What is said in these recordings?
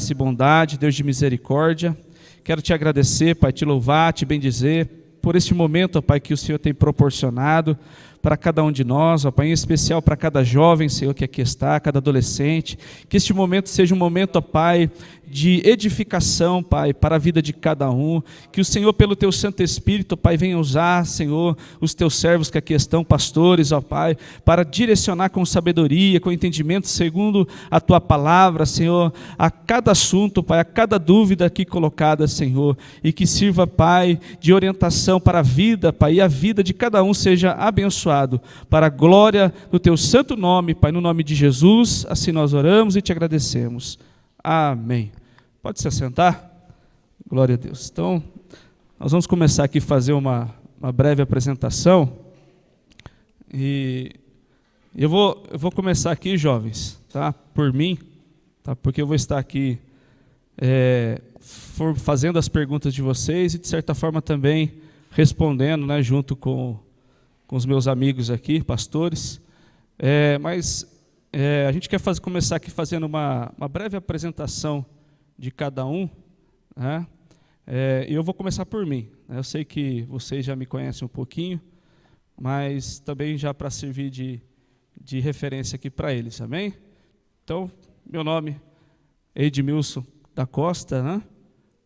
graça e bondade, Deus de misericórdia. Quero te agradecer, Pai, te louvar, te bendizer por este momento, ó Pai, que o Senhor tem proporcionado para cada um de nós, ó Pai, em especial para cada jovem, Senhor, que aqui está, cada adolescente, que este momento seja um momento, ó Pai, de edificação, Pai, para a vida de cada um, que o Senhor, pelo Teu Santo Espírito, Pai, venha usar, Senhor, os Teus servos que aqui estão, pastores, ó Pai, para direcionar com sabedoria, com entendimento, segundo a Tua palavra, Senhor, a cada assunto, Pai, a cada dúvida aqui colocada, Senhor, e que sirva, Pai, de orientação para a vida, Pai, e a vida de cada um seja abençoado, para a glória do Teu santo nome, Pai, no nome de Jesus, assim nós oramos e te agradecemos. Amém. Pode se assentar? Glória a Deus. Então, nós vamos começar aqui a fazer uma breve apresentação. E eu vou começar aqui, jovens, tá? Por mim, tá? Porque eu vou estar aqui fazendo as perguntas de vocês e, de certa forma, também respondendo, né, junto com os meus amigos aqui, pastores. Mas a gente quer começar aqui fazendo uma breve apresentação de cada um, né? E eu vou começar por mim, né? Eu sei que vocês já me conhecem um pouquinho, mas também já para servir de referência aqui para eles, amém? Então, meu nome é Edmilson da Costa, né?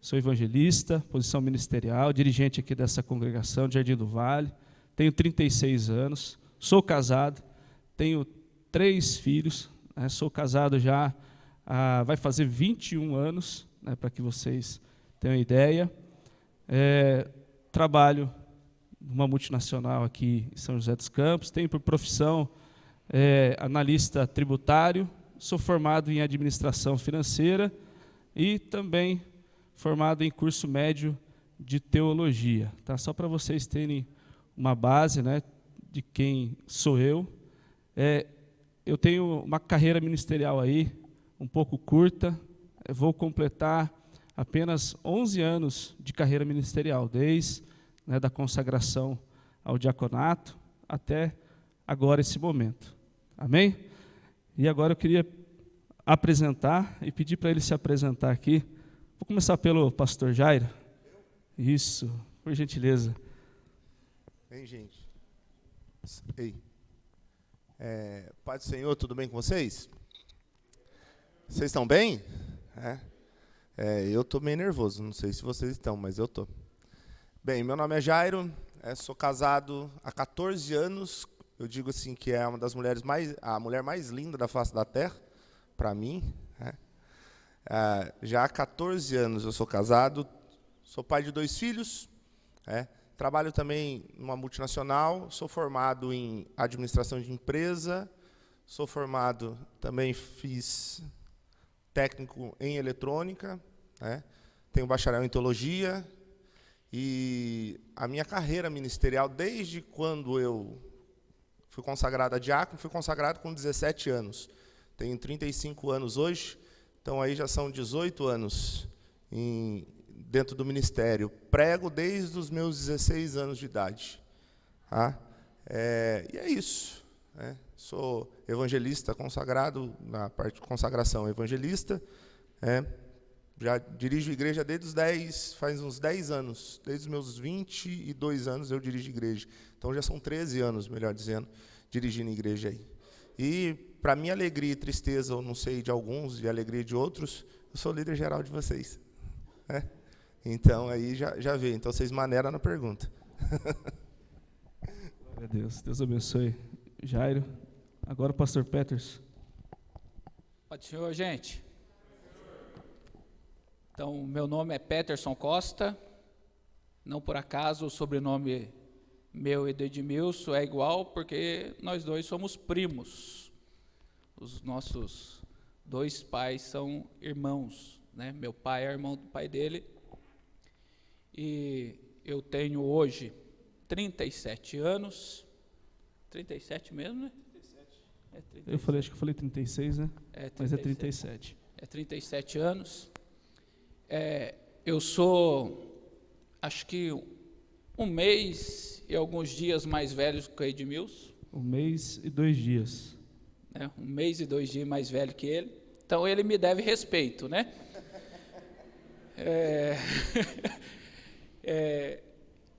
Sou evangelista, posição ministerial, dirigente aqui dessa congregação de Jardim do Vale, tenho 36 anos, sou casado, tenho 3 filhos, né? Sou casado já vai fazer 21 anos, né, para que vocês tenham ideia. Trabalho numa multinacional aqui em São José dos Campos, tenho por profissão analista tributário, sou formado em administração financeira e também formado em curso médio de teologia. Tá? Só para vocês terem uma base, né, de quem sou eu. Eu tenho uma carreira ministerial aí, um pouco curta, vou completar apenas 11 anos de carreira ministerial, desde, né, da consagração ao diaconato até agora esse momento. Amém? E agora eu queria apresentar e pedir para ele se apresentar aqui. Vou começar pelo pastor Jairo. Isso, por gentileza. Bem, gente. Ei. Pai do Senhor, tudo bem com vocês? Vocês estão bem? Eu estou meio nervoso, não sei se vocês estão, mas eu estou. Bem, meu nome é Jairo, sou casado há 14 anos, eu digo assim que é uma das mulheres a mulher mais linda da face da terra, para mim. Já há 14 anos eu sou casado, sou pai de 2 filhos, trabalho também numa multinacional, sou formado em administração de empresa, sou formado, também fiz técnico em eletrônica, tenho bacharel em teologia, e a minha carreira ministerial, desde quando eu fui consagrado a diácono, fui consagrado com 17 anos. Tenho 35 anos hoje, então aí já são 18 anos dentro do ministério. Prego desde os meus 16 anos de idade. E é isso. Sou evangelista consagrado, na parte de consagração evangelista. Já dirijo igreja faz uns 10 anos. Desde os meus 22 anos eu dirijo igreja. Então já são 13 anos, melhor dizendo, dirigindo igreja aí. E, para minha alegria e tristeza, eu não sei de alguns, e alegria de outros, eu sou líder geral de vocês. Então, aí já veio. Então, vocês maneiram na pergunta. Glória a Deus. Deus abençoe. Jairo. Agora o pastor Peters. Pode Senhor, gente. Então, meu nome é Peterson Costa. Não por acaso o sobrenome meu e do Edmilson é igual, porque nós dois somos primos. Os nossos 2 pais são irmãos, né? Meu pai é irmão do pai dele. E eu tenho hoje 37 anos. 37 mesmo, né? 37. Acho que eu falei 36, né? 37. Mas é 37. É 37 anos. Eu sou, acho que 1 mês e alguns dias mais velho que o Edmilson. 1 mês e 2 dias. 1 mês e 2 dias mais velho que ele. Então ele me deve respeito, né? É,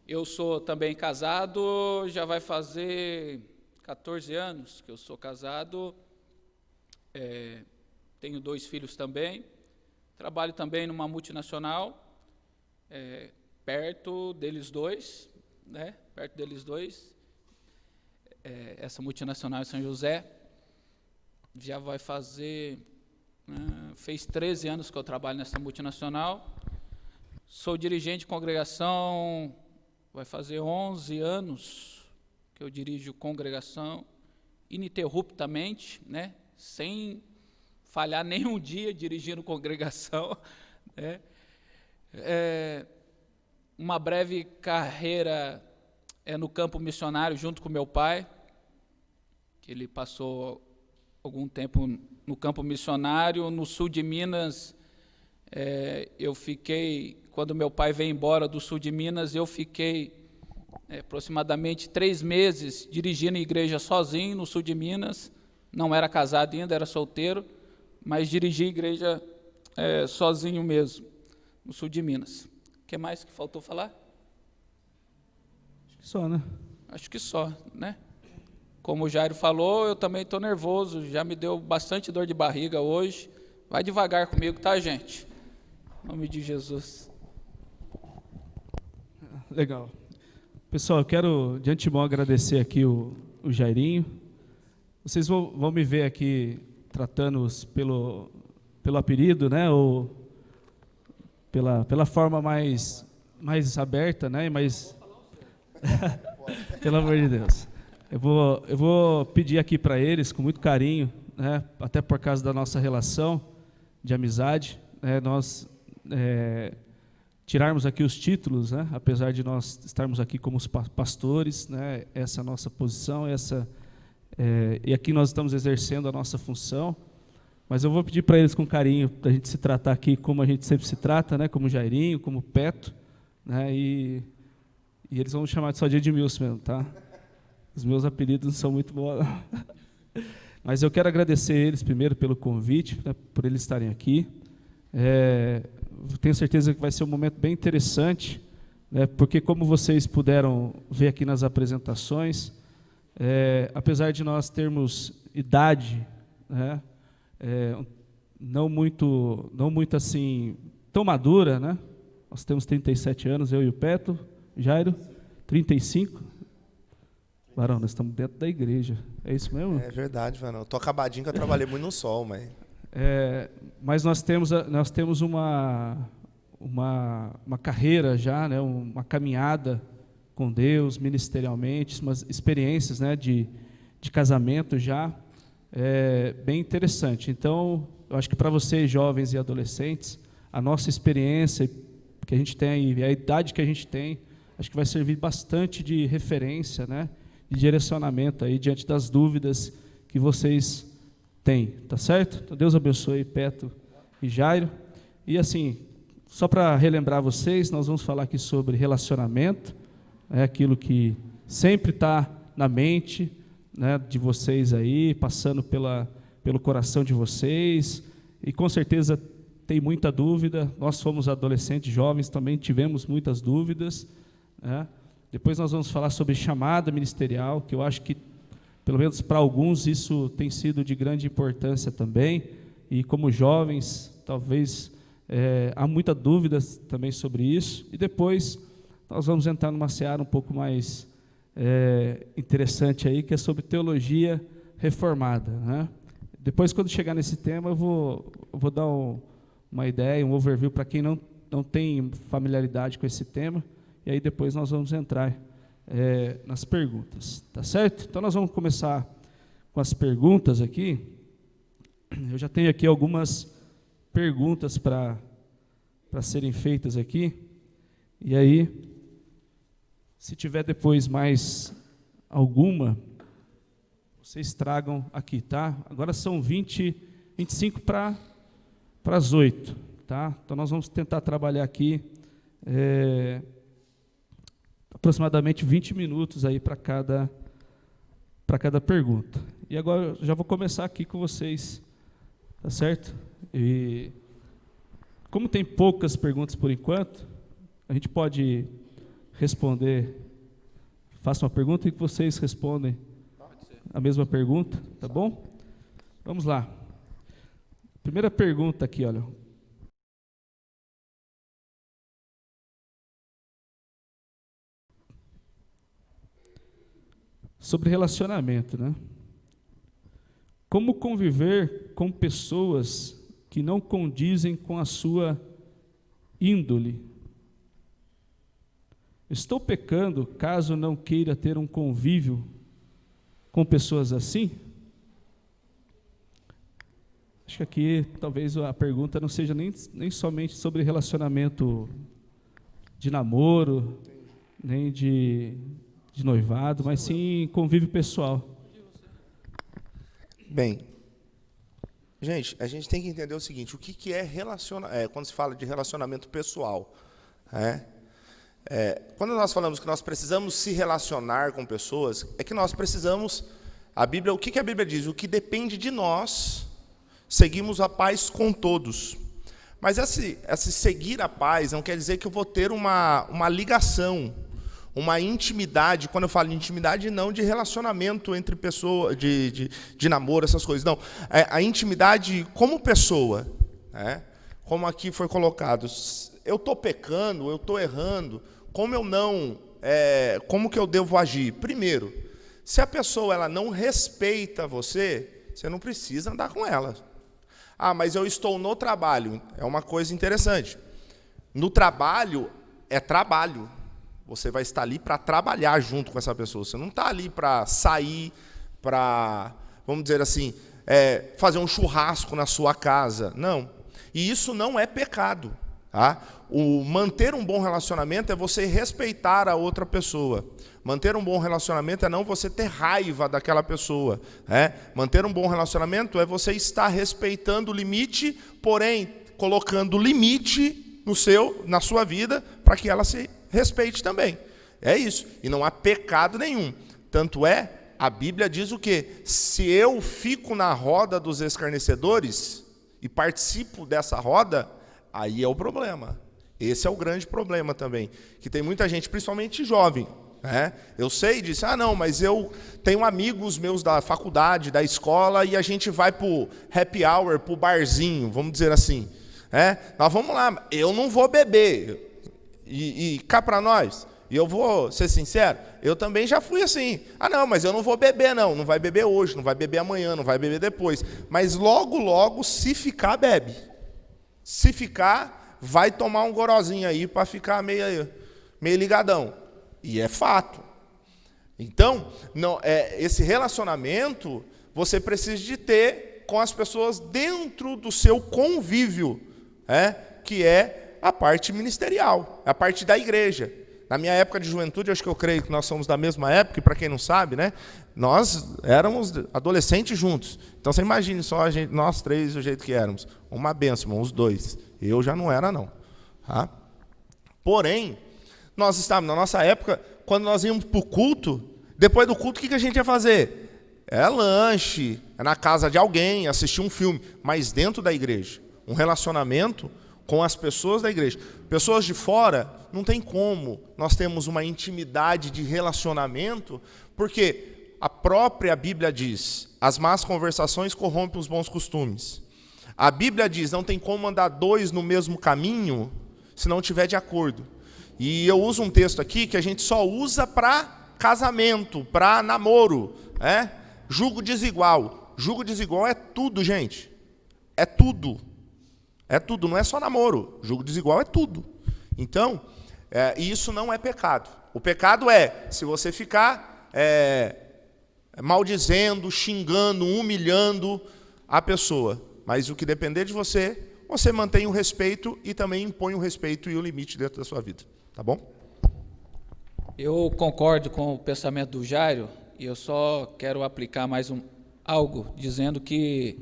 eu sou também casado, já vai fazer 14 anos que eu sou casado, tenho 2 filhos também, trabalho também numa multinacional, perto deles dois, né? Perto deles dois, essa multinacional em São José, já vai fazer, fez 13 anos que eu trabalho nessa multinacional, sou dirigente de congregação, vai fazer 11 anos que eu dirijo congregação, ininterruptamente, né? Sem falhar nenhum dia dirigindo congregação, né? Uma breve carreira no campo missionário junto com meu pai, que ele passou algum tempo no campo missionário, no sul de Minas. Eu fiquei, quando meu pai veio embora do sul de Minas, eu fiquei aproximadamente 3 meses dirigindo a igreja sozinho no sul de Minas, não era casado ainda, era solteiro, mas dirigi a igreja sozinho mesmo, no sul de Minas. O que mais que faltou falar? Acho que só, né? Acho que só, né? Como o Jairo falou, eu também estou nervoso, já me deu bastante dor de barriga hoje. Vai devagar comigo, tá, gente? Em nome de Jesus. Legal. Pessoal, eu quero de antemão agradecer aqui o Jairinho. Vocês vão me ver aqui tratando-os pelo apelido, né? Ou pela forma mais aberta, né? Mais pelo amor de Deus. Eu vou pedir aqui para eles, com muito carinho, né? Até por causa da nossa relação de amizade, né? Nós tirarmos aqui os títulos, né? Apesar de nós estarmos aqui como os pastores, né? Essa é a nossa posição, e aqui nós estamos exercendo a nossa função, mas eu vou pedir para eles com carinho, para a gente se tratar aqui como a gente sempre se trata, né? Como Jairinho, como Peto, né? E eles vão me chamar só de Edmilson mesmo, tá? Os meus apelidos não são muito bons, não. Mas eu quero agradecer eles primeiro pelo convite, né? Por eles estarem aqui. Tenho certeza que vai ser um momento bem interessante, né? Porque como vocês puderam ver aqui nas apresentações, apesar de nós termos idade, né? Não muito assim tão madura, né? Nós temos 37 anos, eu e o Peto, Jairo, 35. Varão, nós estamos dentro da igreja. É isso mesmo? É verdade, Varão. Eu tô acabadinho que eu trabalhei muito no sol, mas... Mas nós temos uma carreira já, né? Uma caminhada com Deus, ministerialmente, umas experiências, né? de casamento já, bem interessante. Então, eu acho que para vocês, jovens e adolescentes, a nossa experiência que a gente tem e a idade que a gente tem, acho que vai servir bastante de referência, né? De direcionamento aí diante das dúvidas que vocês têm, tá certo? Então, Deus abençoe Peto e Jairo. E assim, só para relembrar vocês, nós vamos falar aqui sobre relacionamento, aquilo que sempre está na mente, né, de vocês aí, passando pelo coração de vocês, e com certeza tem muita dúvida. Nós fomos adolescentes, jovens, também tivemos muitas dúvidas, né? Depois nós vamos falar sobre chamada ministerial, que eu acho que, pelo menos para alguns, isso tem sido de grande importância também, e como jovens, talvez há muita dúvida também sobre isso, e depois nós vamos entrar numa seara um pouco mais interessante aí, que é sobre teologia reformada, né? Depois, quando chegar nesse tema, eu vou dar uma ideia, um overview para quem não tem familiaridade com esse tema, e aí depois nós vamos entrar nas perguntas, tá certo? Então nós vamos começar com as perguntas aqui. Eu já tenho aqui algumas perguntas para serem feitas aqui, e aí, se tiver depois mais alguma, vocês tragam aqui, tá? Agora são 25 para as 8, tá? Então nós vamos tentar trabalhar aqui aproximadamente 20 minutos aí para cada pergunta. E agora eu já vou começar aqui com vocês, tá certo? E Como tem poucas perguntas por enquanto, a gente pode responder. Faça uma pergunta e que vocês respondem a mesma pergunta, tá bom? Vamos lá. Primeira pergunta aqui, olha. Sobre relacionamento, né? Como conviver com pessoas que não condizem com a sua índole? Estou pecando caso não queira ter um convívio com pessoas assim? Acho que aqui talvez a pergunta não seja nem somente sobre relacionamento de namoro, nem de noivado, mas sim convívio pessoal. Bem, gente, a gente tem que entender o seguinte, o que é quando se fala de relacionamento pessoal, quando nós falamos que nós precisamos se relacionar com pessoas, é que nós precisamos, o que a Bíblia diz? O que depende de nós, seguimos a paz com todos. Mas esse seguir a paz não quer dizer que eu vou ter uma ligação, uma intimidade. Quando eu falo de intimidade, não de relacionamento entre pessoas, de namoro, essas coisas, não. A intimidade como pessoa, como aqui foi colocado. Eu estou pecando, eu estou errando, como que eu devo agir? Primeiro, se a pessoa ela não respeita você não precisa andar com ela. Mas eu estou no trabalho. É uma coisa interessante. No trabalho, é trabalho. Você vai estar ali para trabalhar junto com essa pessoa. Você não está ali para sair, para, vamos dizer assim, fazer um churrasco na sua casa. Não. E isso não é pecado. Tá? Manter um bom relacionamento é você respeitar a outra pessoa. Manter um bom relacionamento é não você ter raiva daquela pessoa. Manter um bom relacionamento é você estar respeitando o limite, porém colocando limite na sua vida para que ela se respeite também. É isso. E não há pecado nenhum. Tanto a Bíblia diz o quê? Se eu fico na roda dos escarnecedores e participo dessa roda, aí é o problema. Esse é o grande problema também. Que tem muita gente, principalmente jovem. Eu sei disso. Não, mas eu tenho amigos meus da faculdade, da escola, e a gente vai para o happy hour, para o barzinho, vamos dizer assim. Nós vamos lá, eu não vou beber. E cá para nós, e eu vou ser sincero, eu também já fui assim. Não, mas eu não vou beber não vai beber hoje, não vai beber amanhã, não vai beber depois. Mas logo, se ficar, bebe. Se ficar, vai tomar um gorozinho aí para ficar meio ligadão. E é fato. Então, esse relacionamento, você precisa de ter com as pessoas dentro do seu convívio, que é a parte ministerial, a parte da igreja. Na minha época de juventude, acho que eu creio que nós somos da mesma época, e para quem não sabe, nós éramos adolescentes juntos. Então, você imagine só nós três, do jeito que éramos. Uma bênção, os dois. Eu já não era, não. Tá? Porém, nós estávamos, na nossa época, quando nós íamos para o culto, depois do culto, o que a gente ia fazer? Lanche, na casa de alguém, assistir um filme, mas dentro da igreja. Um relacionamento com as pessoas da igreja. Pessoas de fora, não tem como nós temos uma intimidade de relacionamento, porque a própria Bíblia diz, as más conversações corrompem os bons costumes. A Bíblia diz, não tem como andar dois no mesmo caminho, se não tiver de acordo. E eu uso um texto aqui que a gente só usa para casamento, para namoro. Jugo desigual. Jugo desigual é tudo, gente. É tudo. É tudo, não é só namoro. Jugo desigual é tudo. Então, isso não é pecado. O pecado é se você ficar maldizendo, xingando, humilhando a pessoa. Mas o que depender de você, você mantém o respeito e também impõe o respeito e o limite dentro da sua vida. Tá bom? Eu concordo com o pensamento do Jairo, e eu só quero aplicar mais algo, dizendo que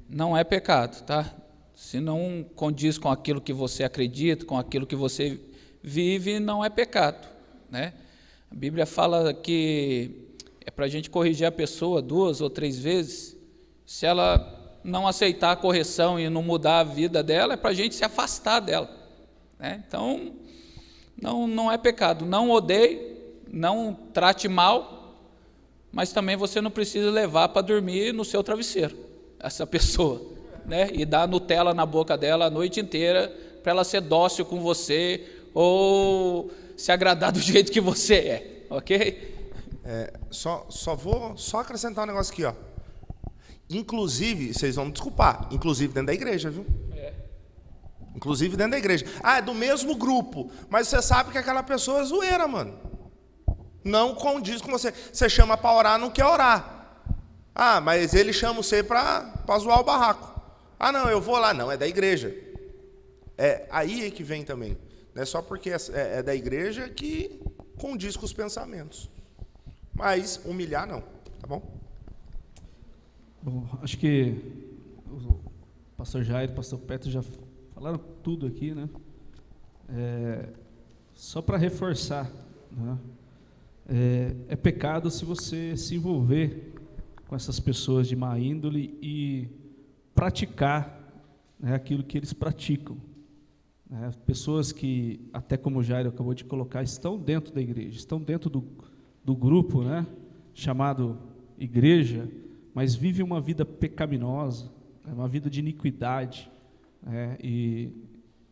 não é pecado, tá? Se não condiz com aquilo que você acredita, com aquilo que você vive, não é pecado, né? A Bíblia fala que é para a gente corrigir a pessoa 2 ou 3 vezes. Se ela não aceitar a correção e não mudar a vida dela, é para a gente se afastar dela, né? Então, não é pecado. Não odeie, não trate mal, mas também você não precisa levar para dormir no seu travesseiro essa pessoa, né? E dar Nutella na boca dela a noite inteira para ela ser dócil com você ou se agradar do jeito que você é, ok? Vou acrescentar um negócio aqui, ó. Inclusive, vocês vão me desculpar, inclusive dentro da igreja, viu? Inclusive dentro da igreja. Ah, é do mesmo grupo, mas você sabe que aquela pessoa é zoeira, mano. Não condiz com você. Você chama para orar, não quer orar. Ah, mas ele chama você para zoar o barraco. Ah, não, eu vou lá. Não, é da igreja. Aí é que vem também. Não é só porque é da igreja que condiz com os pensamentos. Mas humilhar não, tá bom? Bom, acho que o pastor Jair e o pastor Petro já falaram tudo aqui, né? Só para reforçar, né? É pecado se você se envolver com essas pessoas de má índole e praticar, né, aquilo que eles praticam, né? Pessoas que, até como o Jair acabou de colocar, estão dentro da igreja, estão dentro do grupo, né, chamado igreja, mas vivem uma vida pecaminosa, uma vida de iniquidade, né? E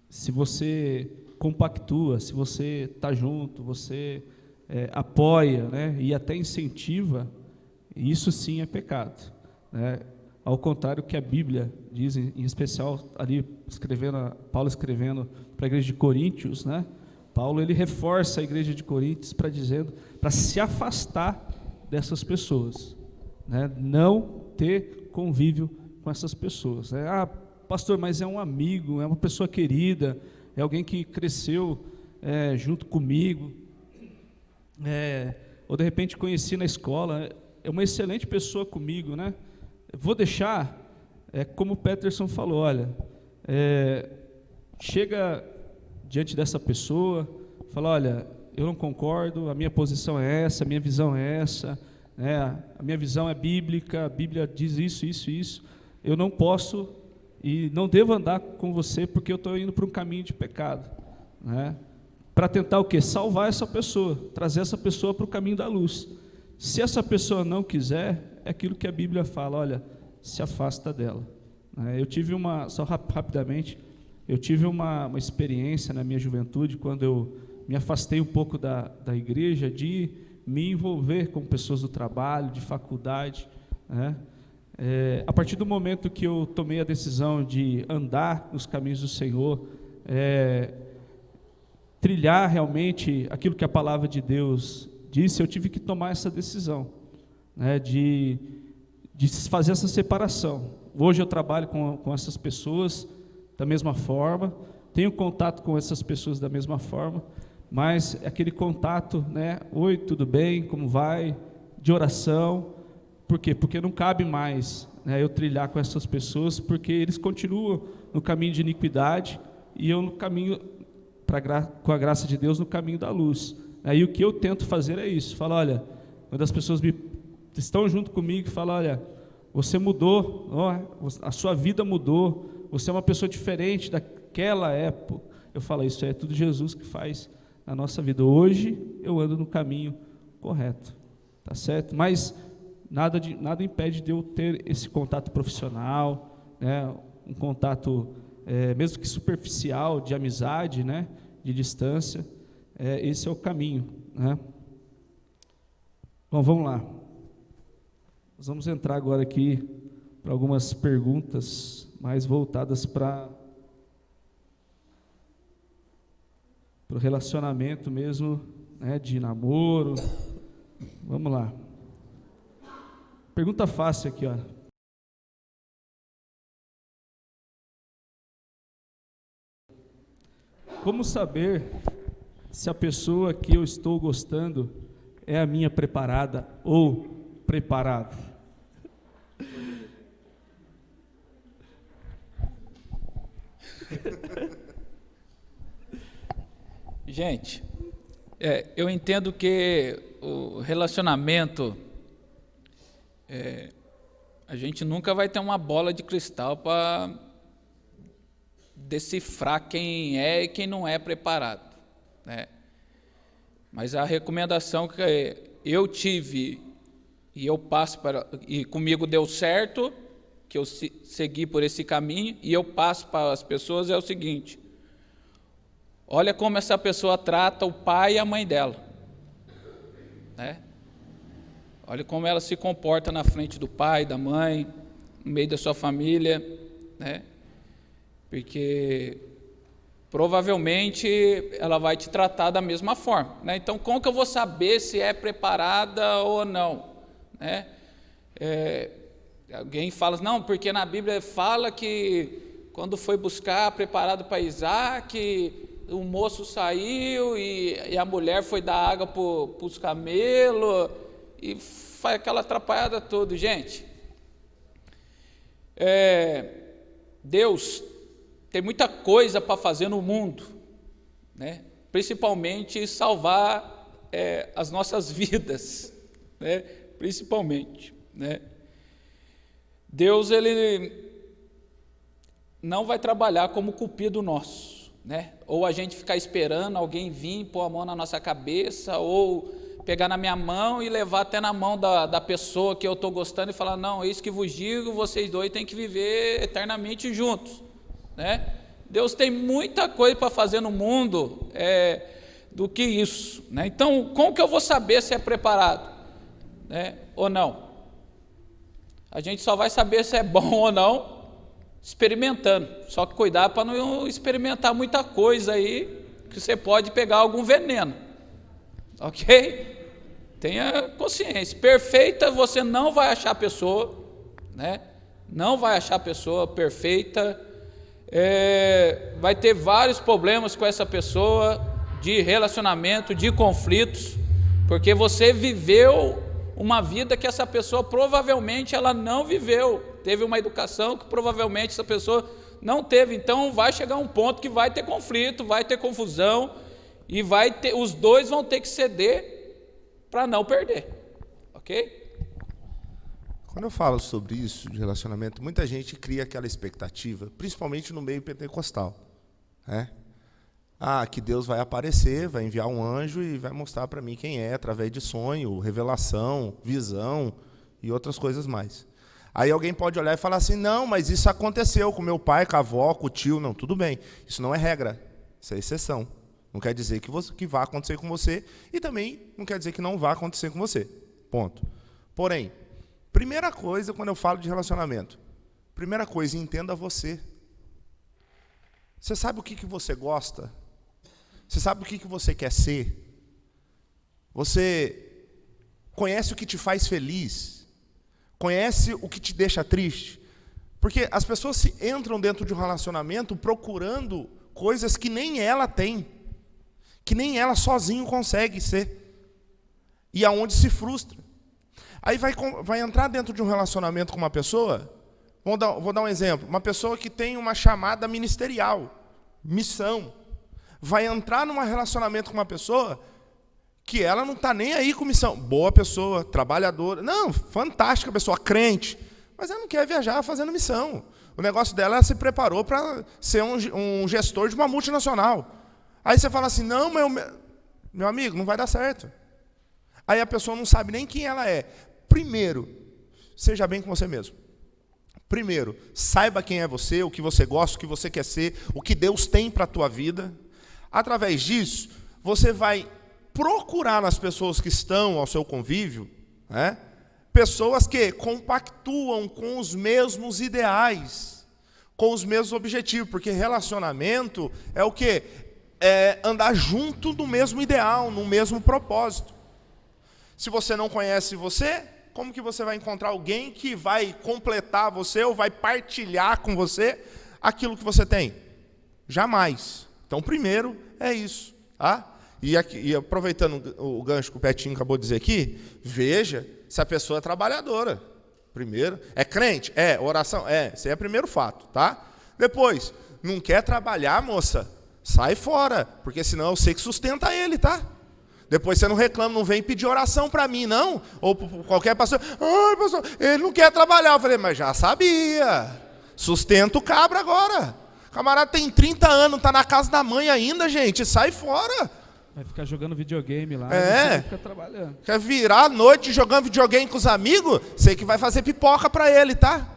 se você compactua, se você está junto, você apoia, né, e até incentiva, isso sim é pecado, né? Ao contrário que a Bíblia diz, em especial ali Paulo escrevendo para a igreja de Coríntios, né? Paulo ele reforça a igreja de Coríntios para se afastar dessas pessoas, né? Não ter convívio com essas pessoas, né? Ah, pastor, mas é um amigo, é uma pessoa querida, é alguém que cresceu junto comigo, ou de repente conheci na escola, é uma excelente pessoa comigo, né? Vou deixar, como o Peterson falou, olha, chega diante dessa pessoa, fala, olha, eu não concordo, a minha posição é essa, a minha visão é essa, né? A minha visão é bíblica, a Bíblia diz isso, isso, isso, eu não posso e não devo andar com você porque eu estou indo para um caminho de pecado, né? Para tentar o quê? Salvar essa pessoa, trazer essa pessoa para o caminho da luz. Se essa pessoa não quiser, é aquilo que a Bíblia fala, olha, se afasta dela. Eu tive rapidamente, eu tive uma experiência na minha juventude, quando eu me afastei um pouco da igreja, de me envolver com pessoas do trabalho, de faculdade, né? A partir do momento que eu tomei a decisão de andar nos caminhos do Senhor, trilhar realmente aquilo que a palavra de Deus disse, eu tive que tomar essa decisão, né, de fazer essa separação. Hoje eu trabalho com essas pessoas da mesma forma, tenho contato com essas pessoas da mesma forma, mas aquele contato, né, oi, tudo bem, como vai, de oração. Por quê? Porque não cabe mais, né, eu trilhar com essas pessoas, porque eles continuam no caminho de iniquidade e eu no caminho, com a graça de Deus, no caminho da luz. Aí o que eu tento fazer é isso, falar, olha, quando as pessoas estão junto comigo, falar, olha, você mudou, a sua vida mudou, você é uma pessoa diferente daquela época. Eu falo, isso é tudo Jesus que faz na nossa vida. Hoje eu ando no caminho correto, tá certo? Mas nada impede de eu ter esse contato profissional, né? Um contato, mesmo que superficial, de amizade, né? De distância. Esse é o caminho, né? Bom, vamos lá. Nós vamos entrar agora aqui para algumas perguntas mais voltadas para o relacionamento mesmo, né, de namoro. Vamos lá. Pergunta fácil aqui, ó. Como saber se a pessoa que eu estou gostando é a minha preparada ou preparado? Gente, eu entendo que o relacionamento a gente nunca vai ter uma bola de cristal para decifrar quem é e quem não é preparado, né? Mas a recomendação que eu tive e eu passo e comigo deu certo, que eu segui por esse caminho e eu passo para as pessoas é o seguinte: olha como essa pessoa trata o pai e a mãe dela, né? Olha como ela se comporta na frente do pai, da mãe, no meio da sua família, né? Porque provavelmente ela vai te tratar da mesma forma, né? Então, como que eu vou saber se é preparada ou não, né? Alguém fala, não, porque na Bíblia fala que quando foi buscar preparado para Isaac, o moço saiu e a mulher foi dar água para os camelos, e faz aquela atrapalhada toda. Gente, Deus tem muita coisa para fazer no mundo, né? Principalmente salvar as nossas vidas, né? Principalmente, né? Deus, ele não vai trabalhar como cupido nosso, né? Ou a gente ficar esperando alguém vir, pôr a mão na nossa cabeça, ou pegar na minha mão e levar até na mão da pessoa que eu estou gostando e falar, não, é isso que vos digo, vocês dois têm que viver eternamente juntos, né? Deus tem muita coisa para fazer no mundo do que isso, né? Então, como que eu vou saber se é preparado, né, ou não? A gente só vai saber se é bom ou não experimentando. Só que cuidado para não experimentar muita coisa aí, que você pode pegar algum veneno, ok? Tenha consciência. Perfeita você não vai achar a pessoa, né? Não vai achar a pessoa perfeita. Vai ter vários problemas com essa pessoa, de relacionamento, de conflitos, porque você viveu uma vida que essa pessoa provavelmente ela não viveu, teve uma educação que provavelmente essa pessoa não teve. Então vai chegar um ponto que vai ter conflito, vai ter confusão, e os dois vão ter que ceder para não perder, ok? Quando eu falo sobre isso de relacionamento, muita gente cria aquela expectativa, principalmente no meio pentecostal, né? Que Deus vai aparecer, vai enviar um anjo e vai mostrar para mim quem é, através de sonho, revelação, visão e outras coisas mais. Aí alguém pode olhar e falar assim, não, mas isso aconteceu com meu pai, com a avó, com o tio. Não, tudo bem, isso não é regra, isso é exceção. Não quer dizer que vai acontecer com você e também não quer dizer que não vai acontecer com você, ponto. Porém, primeira coisa quando eu falo de relacionamento, primeira coisa, entenda você. Você sabe o que você gosta? Você sabe o que você quer ser? Você conhece o que te faz feliz? Conhece o que te deixa triste? Porque as pessoas entram dentro de um relacionamento procurando coisas que nem ela tem, que nem ela sozinho consegue ser, e aonde se frustra. Aí vai entrar dentro de um relacionamento com uma pessoa, vou dar um exemplo, uma pessoa que tem uma chamada ministerial, missão, vai entrar num relacionamento com uma pessoa que ela não está nem aí com missão. Boa pessoa, trabalhadora, não, fantástica pessoa, crente, mas ela não quer viajar fazendo missão. O negócio dela, ela se preparou para ser um gestor de uma multinacional. Aí você fala assim, não, meu amigo, não vai dar certo. Aí a pessoa não sabe nem quem ela é. Primeiro, seja bem com você mesmo. Primeiro, saiba quem é você, o que você gosta, o que você quer ser, o que Deus tem para a tua vida. Através disso, você vai procurar nas pessoas que estão ao seu convívio, né, pessoas que compactuam com os mesmos ideais, com os mesmos objetivos, porque relacionamento é o quê? É andar junto no mesmo ideal, no mesmo propósito. Se você não conhece você, como que você vai encontrar alguém que vai completar você ou vai partilhar com você aquilo que você tem? Jamais. Então, primeiro é isso, tá? E aproveitando o gancho que o Petinho acabou de dizer aqui, veja se a pessoa é trabalhadora. Primeiro, é crente? É. Oração? É. Esse é o primeiro fato, tá? Depois, não quer trabalhar, moça? Sai fora, porque senão eu sei que sustenta ele, tá? Depois você não reclama, não vem pedir oração para mim, não. Ou qualquer pastor. Ai, pastor, ele não quer trabalhar. Eu falei, mas já sabia. Sustenta o cabra agora. O camarada tem 30 anos, está na casa da mãe ainda, gente. Sai fora. Vai ficar jogando videogame lá. É. Fica trabalhando. Quer virar a noite jogando videogame com os amigos? Sei que vai fazer pipoca para ele, tá?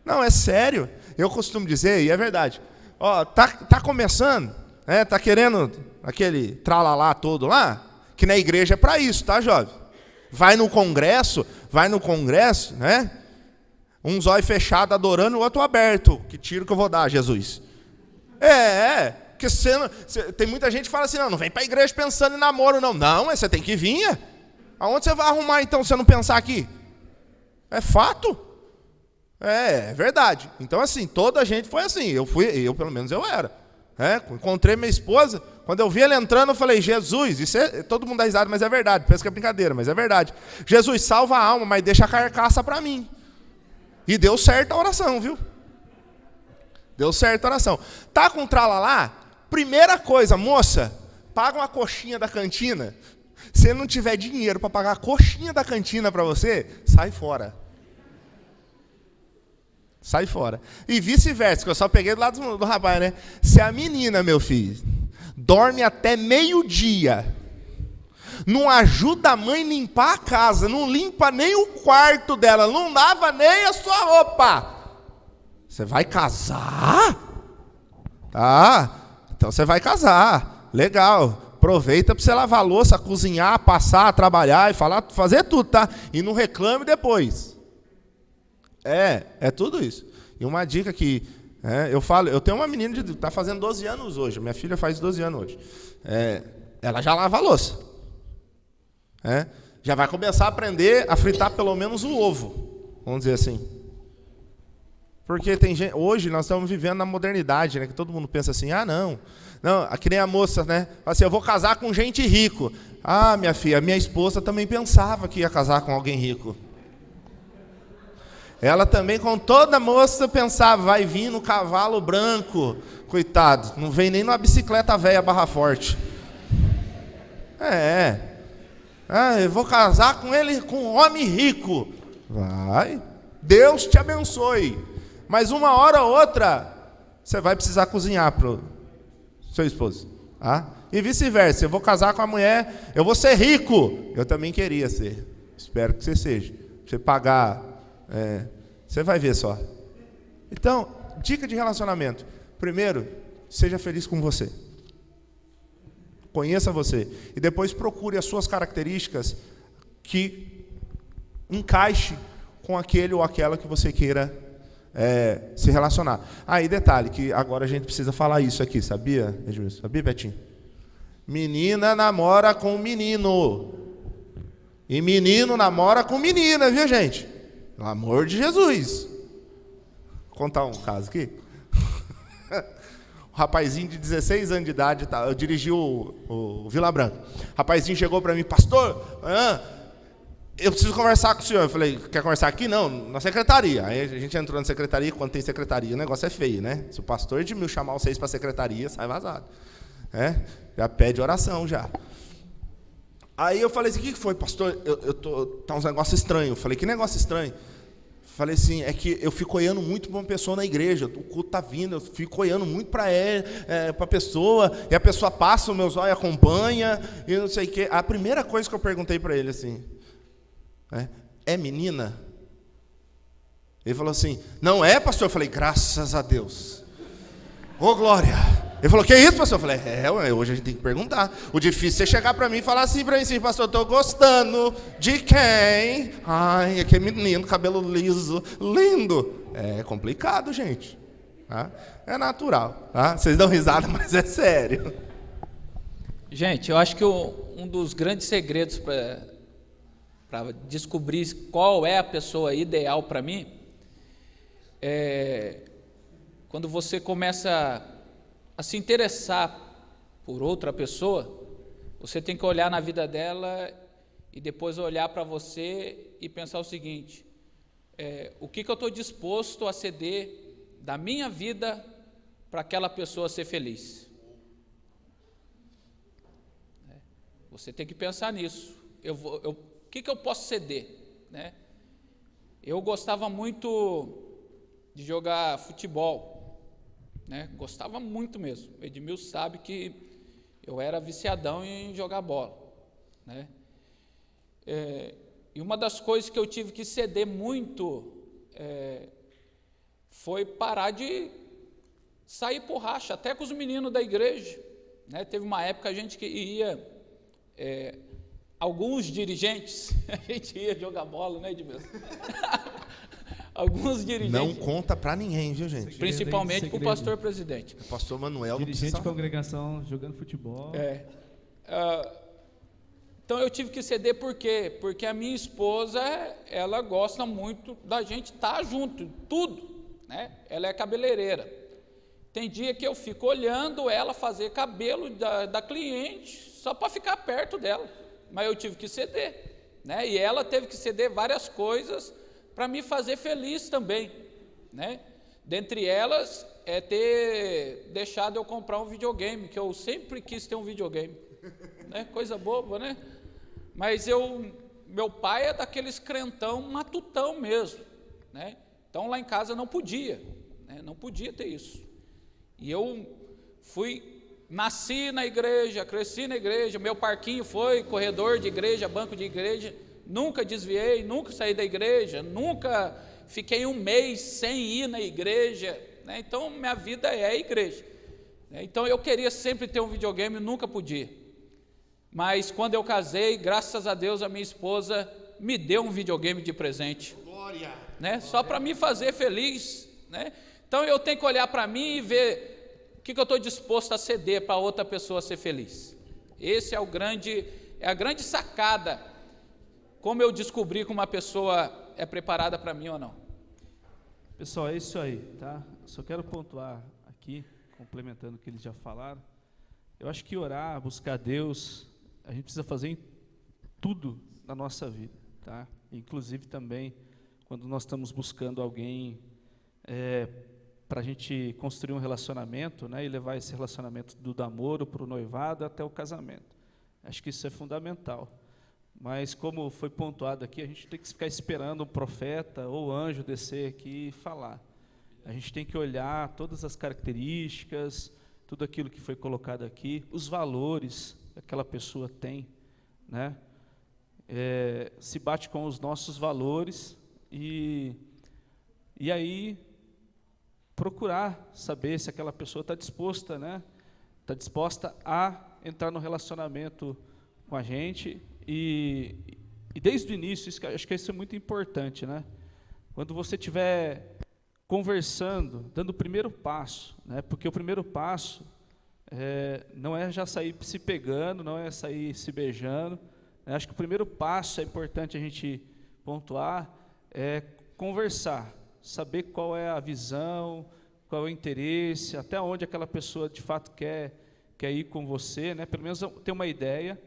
Não, é sério. Eu costumo dizer, e é verdade. Ó, tá começando, né? Tá querendo aquele tralalá todo lá? Que na igreja é para isso, tá, jovem? Vai no congresso, né? Um zóio fechado adorando, o outro aberto. Que tiro que eu vou dar, Jesus? Porque tem muita gente que fala assim, não vem para a igreja pensando em namoro, não. Não, você tem que vir. Aonde você vai arrumar, então, se você não pensar aqui? É fato. É verdade. Então, assim, toda a gente foi assim. Eu pelo menos eu era. Encontrei minha esposa, quando eu vi ela entrando, eu falei, Jesus, isso todo mundo dá risada, mas é verdade, pensa que é brincadeira, mas é verdade. Jesus, salva a alma, mas deixa a carcaça para mim. E deu certo a oração, viu? Deu certo a oração. Tá com tralalá? Primeira coisa, moça, paga uma coxinha da cantina. Se não tiver dinheiro para pagar a coxinha da cantina para você, sai fora. Sai fora. E vice-versa, que eu só peguei do lado do rapaz, né? Se a menina, meu filho, dorme até meio-dia, não ajuda a mãe a limpar a casa, não limpa nem o quarto dela, não lava nem a sua roupa, você vai casar? Tá, então você vai casar. Legal. Aproveita para você lavar a louça, cozinhar, passar, trabalhar e fazer tudo, tá? E não reclame depois. É tudo isso. E uma dica que eu tenho uma menina que está fazendo 12 anos hoje, minha filha faz 12 anos hoje. Ela já lava a louça. Já vai começar a aprender a fritar pelo menos o ovo, vamos dizer assim. Porque tem gente, hoje nós estamos vivendo na modernidade, né? Que todo mundo pensa assim, não, que nem a moça, né? Fala assim, eu vou casar com gente rico. Ah, minha filha, minha esposa também pensava que ia casar com alguém rico. Ela também, com toda moça, pensava, vai vir no cavalo branco. Coitado, não vem nem numa bicicleta velha barra forte. Eu vou casar com ele, com um homem rico. Vai, Deus te abençoe. Mas uma hora ou outra, você vai precisar cozinhar para o seu esposo. E vice-versa, eu vou casar com a mulher, eu vou ser rico. Eu também queria ser. Espero que você seja. Você pagar... você vai ver só. Então, dica de relacionamento. Primeiro, seja feliz com você. Conheça você. E depois procure as suas características que encaixe com aquele ou aquela que você queira se relacionar. E detalhe, que agora a gente precisa falar isso aqui, sabia, Edmilson? Sabia, Betinho? Menina namora com menino. E menino namora com menina, viu, gente? Pelo amor de Jesus. Vou contar um caso aqui. Um rapazinho de 16 anos de idade, eu dirigi o Vila Branca. O rapazinho chegou para mim, pastor, eu preciso conversar com o senhor. Eu falei, quer conversar aqui? Não, na secretaria. Aí a gente entrou na secretaria, quando tem secretaria, o negócio é feio, né? Se o pastor Edmil chamar vocês para a secretaria, sai vazado. Já pede oração, já. Aí eu falei assim, o que foi, pastor? Tá uns negócios estranhos. Eu falei, que negócio estranho? Falei assim, é que eu fico olhando muito para uma pessoa na igreja, o culto está vindo, eu fico olhando muito para a pessoa, e a pessoa passa, o meu zóio acompanha, e não sei o quê. A primeira coisa que eu perguntei para ele assim, é menina? Ele falou assim, não é, pastor? Eu falei, graças a Deus. Ô, glória. Ele falou, que isso, pastor? Eu falei, hoje a gente tem que perguntar. O difícil é chegar para mim e falar assim para mim, assim, pastor, estou gostando de quem? Ai, aquele menino, cabelo liso, lindo. É complicado, gente. Tá? É natural. Tá? Vocês dão risada, mas é sério. Gente, eu acho que um dos grandes segredos para descobrir qual é a pessoa ideal para mim é quando você começa a se interessar por outra pessoa, você tem que olhar na vida dela e depois olhar para você e pensar o seguinte, o que eu estou disposto a ceder da minha vida para aquela pessoa ser feliz? Você tem que pensar nisso. O que eu posso ceder, né? Eu gostava muito de jogar futebol, né? Gostava muito mesmo. O Edmilson sabe que eu era viciadão em jogar bola, né? E uma das coisas que eu tive que ceder muito foi parar de sair por racha, até com os meninos da igreja, né? Teve uma época a gente que ia, alguns dirigentes, a gente ia jogar bola, né, Edmilson? Alguns dirigentes. Não conta pra ninguém, viu, gente? Principalmente para o pastor presidente. O pastor Manuel dirigente de congregação jogando futebol. Então eu tive que ceder por quê? Porque a minha esposa, ela gosta muito da gente estar junto, tudo, né? Ela é cabeleireira. Tem dia que eu fico olhando ela fazer cabelo da cliente só para ficar perto dela, mas eu tive que ceder, né? E ela teve que ceder várias coisas para me fazer feliz também, né? Dentre elas é ter deixado eu comprar um videogame, que eu sempre quis ter um videogame, né? Coisa boba, né? Mas meu pai é daqueles crentão matutão mesmo, né? Então lá em casa não podia, né? Não podia ter isso. E eu nasci na igreja, cresci na igreja, meu parquinho foi corredor de igreja, banco de igreja, nunca desviei, nunca saí da igreja, nunca fiquei um mês sem ir na igreja, né? Então minha vida é a igreja, né? Então eu queria sempre ter um videogame, nunca podia, mas quando eu casei, graças a Deus a minha esposa me deu um videogame de presente, glória, né? Só para me fazer feliz, né? Então eu tenho que olhar para mim e ver o que eu estou disposto a ceder para outra pessoa ser feliz. Esse é a grande sacada, como eu descobri que uma pessoa é preparada para mim ou não. Pessoal, é isso aí, tá? Só quero pontuar aqui, complementando o que eles já falaram. Eu acho que orar, buscar Deus, a gente precisa fazer em tudo na nossa vida, tá? Inclusive também quando nós estamos buscando alguém para a gente construir um relacionamento, né, e levar esse relacionamento do namoro para o noivado até o casamento. Acho que isso é fundamental. Mas como foi pontuado aqui, a gente tem que ficar esperando um profeta ou anjo descer aqui e falar. A gente tem que olhar todas as características, tudo aquilo que foi colocado aqui, os valores que aquela pessoa tem, né? Se bate com os nossos valores e aí procurar saber se aquela pessoa está disposta, né? Está disposta a entrar no relacionamento com a gente e desde o início, acho que isso é muito importante, né? Quando você estiver conversando, dando o primeiro passo, né? Porque o primeiro passo não é já sair se pegando, não é sair se beijando, né? Acho que o primeiro passo é importante a gente pontuar, é conversar, saber qual é a visão, qual é o interesse, até onde aquela pessoa de fato quer ir com você, né? Pelo menos ter uma ideia,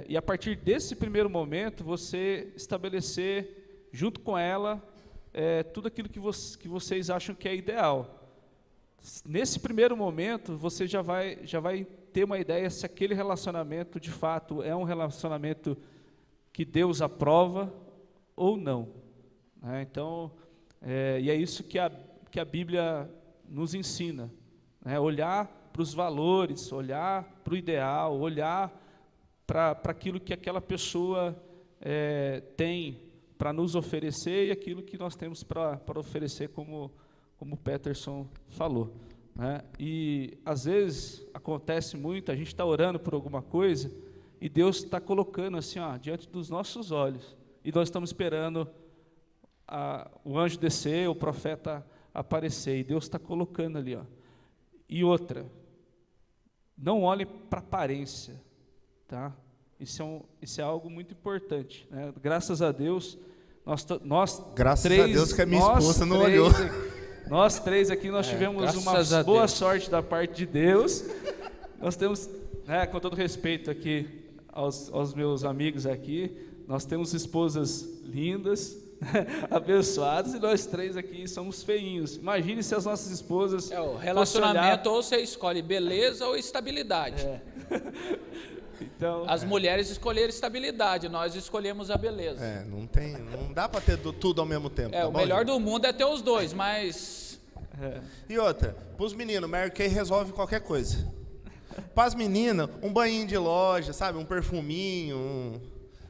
e a partir desse primeiro momento você estabelecer junto com ela tudo aquilo que vocês acham que é ideal. Nesse primeiro momento você já vai ter uma ideia se aquele relacionamento de fato é um relacionamento que Deus aprova ou não, né? Então, e é isso que a Bíblia nos ensina, né? Olhar para os valores, olhar para o ideal, olhar para aquilo que aquela pessoa tem para nos oferecer e aquilo que nós temos para oferecer, como o Peterson falou, né? E às vezes acontece muito, a gente está orando por alguma coisa e Deus está colocando assim, diante dos nossos olhos, e nós estamos esperando o anjo descer, o profeta aparecer, e Deus está colocando ali, E outra, não olhe para a aparência, tá? Isso é algo muito importante, né? Graças a Deus, graças a Deus que a minha esposa não olhou. Nós três aqui, nós tivemos uma boa sorte da parte de Deus. Nós temos, com todo respeito aqui aos meus amigos aqui, nós temos esposas lindas, abençoadas, e nós três aqui somos feinhos. Imagine se as nossas esposas... o relacionamento, ou você escolhe beleza ou estabilidade. Então, As mulheres escolheram estabilidade, nós escolhemos a beleza. Não dá para ter tudo ao mesmo tempo. Tá O bom, melhor gente? do mundo é ter os dois, mas E outra, pros meninos, Mary Kay resolve qualquer coisa. Pras meninas, um banhinho de loja, sabe? Um perfuminho,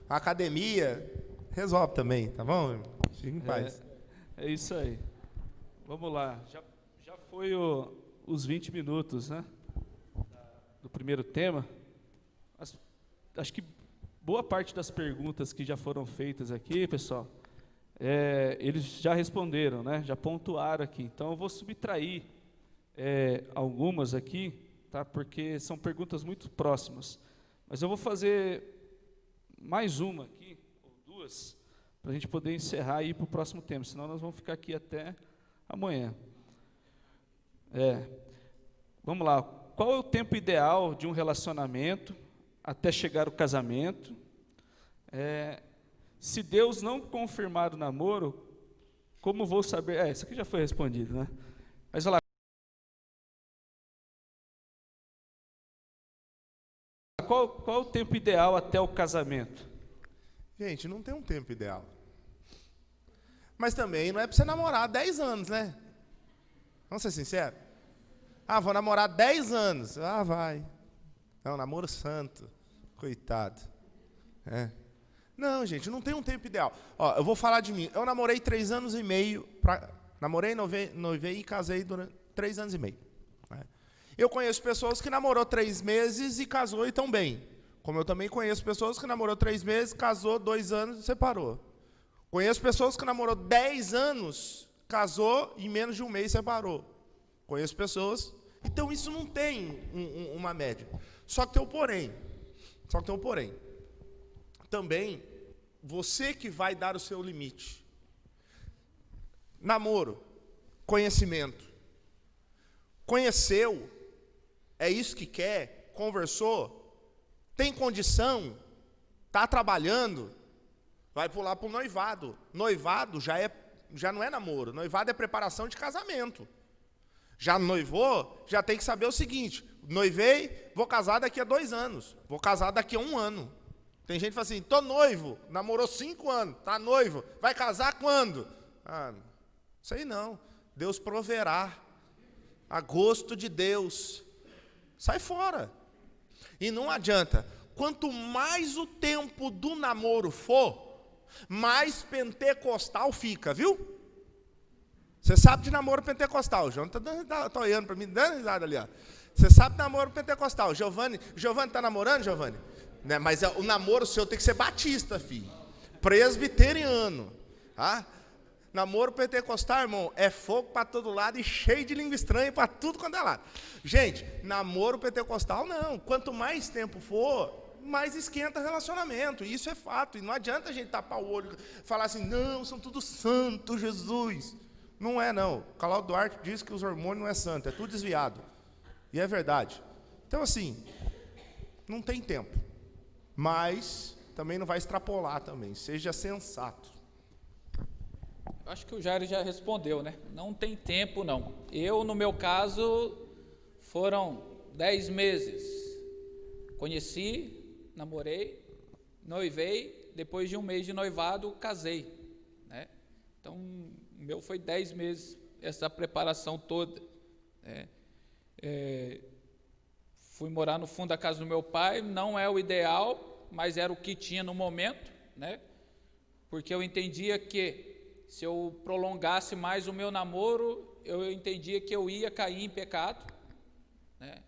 uma academia, resolve também, tá bom? Fica em paz. É isso aí. Vamos lá. Já foi os 20 minutos, né? Do primeiro tema. Acho que boa parte das perguntas que já foram feitas aqui, pessoal, eles já responderam, né? Já pontuaram aqui. Então, eu vou subtrair algumas aqui, tá? Porque são perguntas muito próximas. Mas eu vou fazer mais uma aqui, ou duas, para a gente poder encerrar e ir para o próximo tema, senão nós vamos ficar aqui até amanhã. Vamos lá. Qual é o tempo ideal de um relacionamento até chegar ao casamento? Se Deus não confirmar o namoro, como vou saber? Isso aqui já foi respondido, né? Mas olha lá. Qual é o tempo ideal até o casamento? Gente, não tem um tempo ideal. Mas também não é para você namorar há 10 anos, né? Vamos ser sinceros? Vou namorar 10 anos. Vai. É um namoro santo. Coitado. Não, gente, não tem um tempo ideal. Ó, eu vou falar de mim. Eu namorei 3 anos e meio. Namorei, noivei e casei durante 3 anos e meio. Eu conheço pessoas que namorou 3 meses e casou e estão bem. Como eu também conheço pessoas que namorou 3 meses, casou 2 anos e separou. Conheço pessoas que namorou 10 anos, casou e em menos de um mês separou. Conheço pessoas. Então isso não tem uma média. Só que tem um porém. Também, você que vai dar o seu limite. Namoro, conhecimento. Conheceu, é isso que quer, conversou, tem condição, está trabalhando, vai pular para o noivado. Noivado já não é namoro, noivado é preparação de casamento. Já noivou, já tem que saber o seguinte: noivei, vou casar daqui a 2 anos, vou casar daqui a 1 ano. Tem gente que fala assim: tô noivo, namorou 5 anos, tá noivo, vai casar quando? Sei não, Deus proverá, a gosto de Deus. Sai fora. E não adianta, quanto mais o tempo do namoro for, mais pentecostal fica, viu? Você sabe de namoro pentecostal. O João está olhando para mim, dando risada ali. Ó. Você sabe de namoro pentecostal. Giovanni está namorando, Giovanni? Né? Mas o namoro seu tem que ser batista, filho. Presbiteriano. Tá? Namoro pentecostal, irmão, é fogo para todo lado e cheio de língua estranha para tudo quanto é lado. Gente, namoro pentecostal não. Quanto mais tempo for, mais esquenta o relacionamento. Isso é fato. E não adianta a gente tapar o olho e falar assim: não, são tudo santo, Jesus. Não é, não. Cláudio Duarte diz que os hormônios não é santo, é tudo desviado. E é verdade. Então, assim, não tem tempo. Mas também não vai extrapolar também. Seja sensato. Acho que o Jairo já respondeu, né? Não tem tempo, não. Eu, no meu caso, foram 10 meses. Conheci, namorei, noivei, depois de 1 mês de noivado, casei. Né? Então, o meu foi 10 meses, essa preparação toda. Né? Fui morar no fundo da casa do meu pai, não é o ideal, mas era o que tinha no momento, né? Porque eu entendia que se eu prolongasse mais o meu namoro, eu entendia que eu ia cair em pecado, né?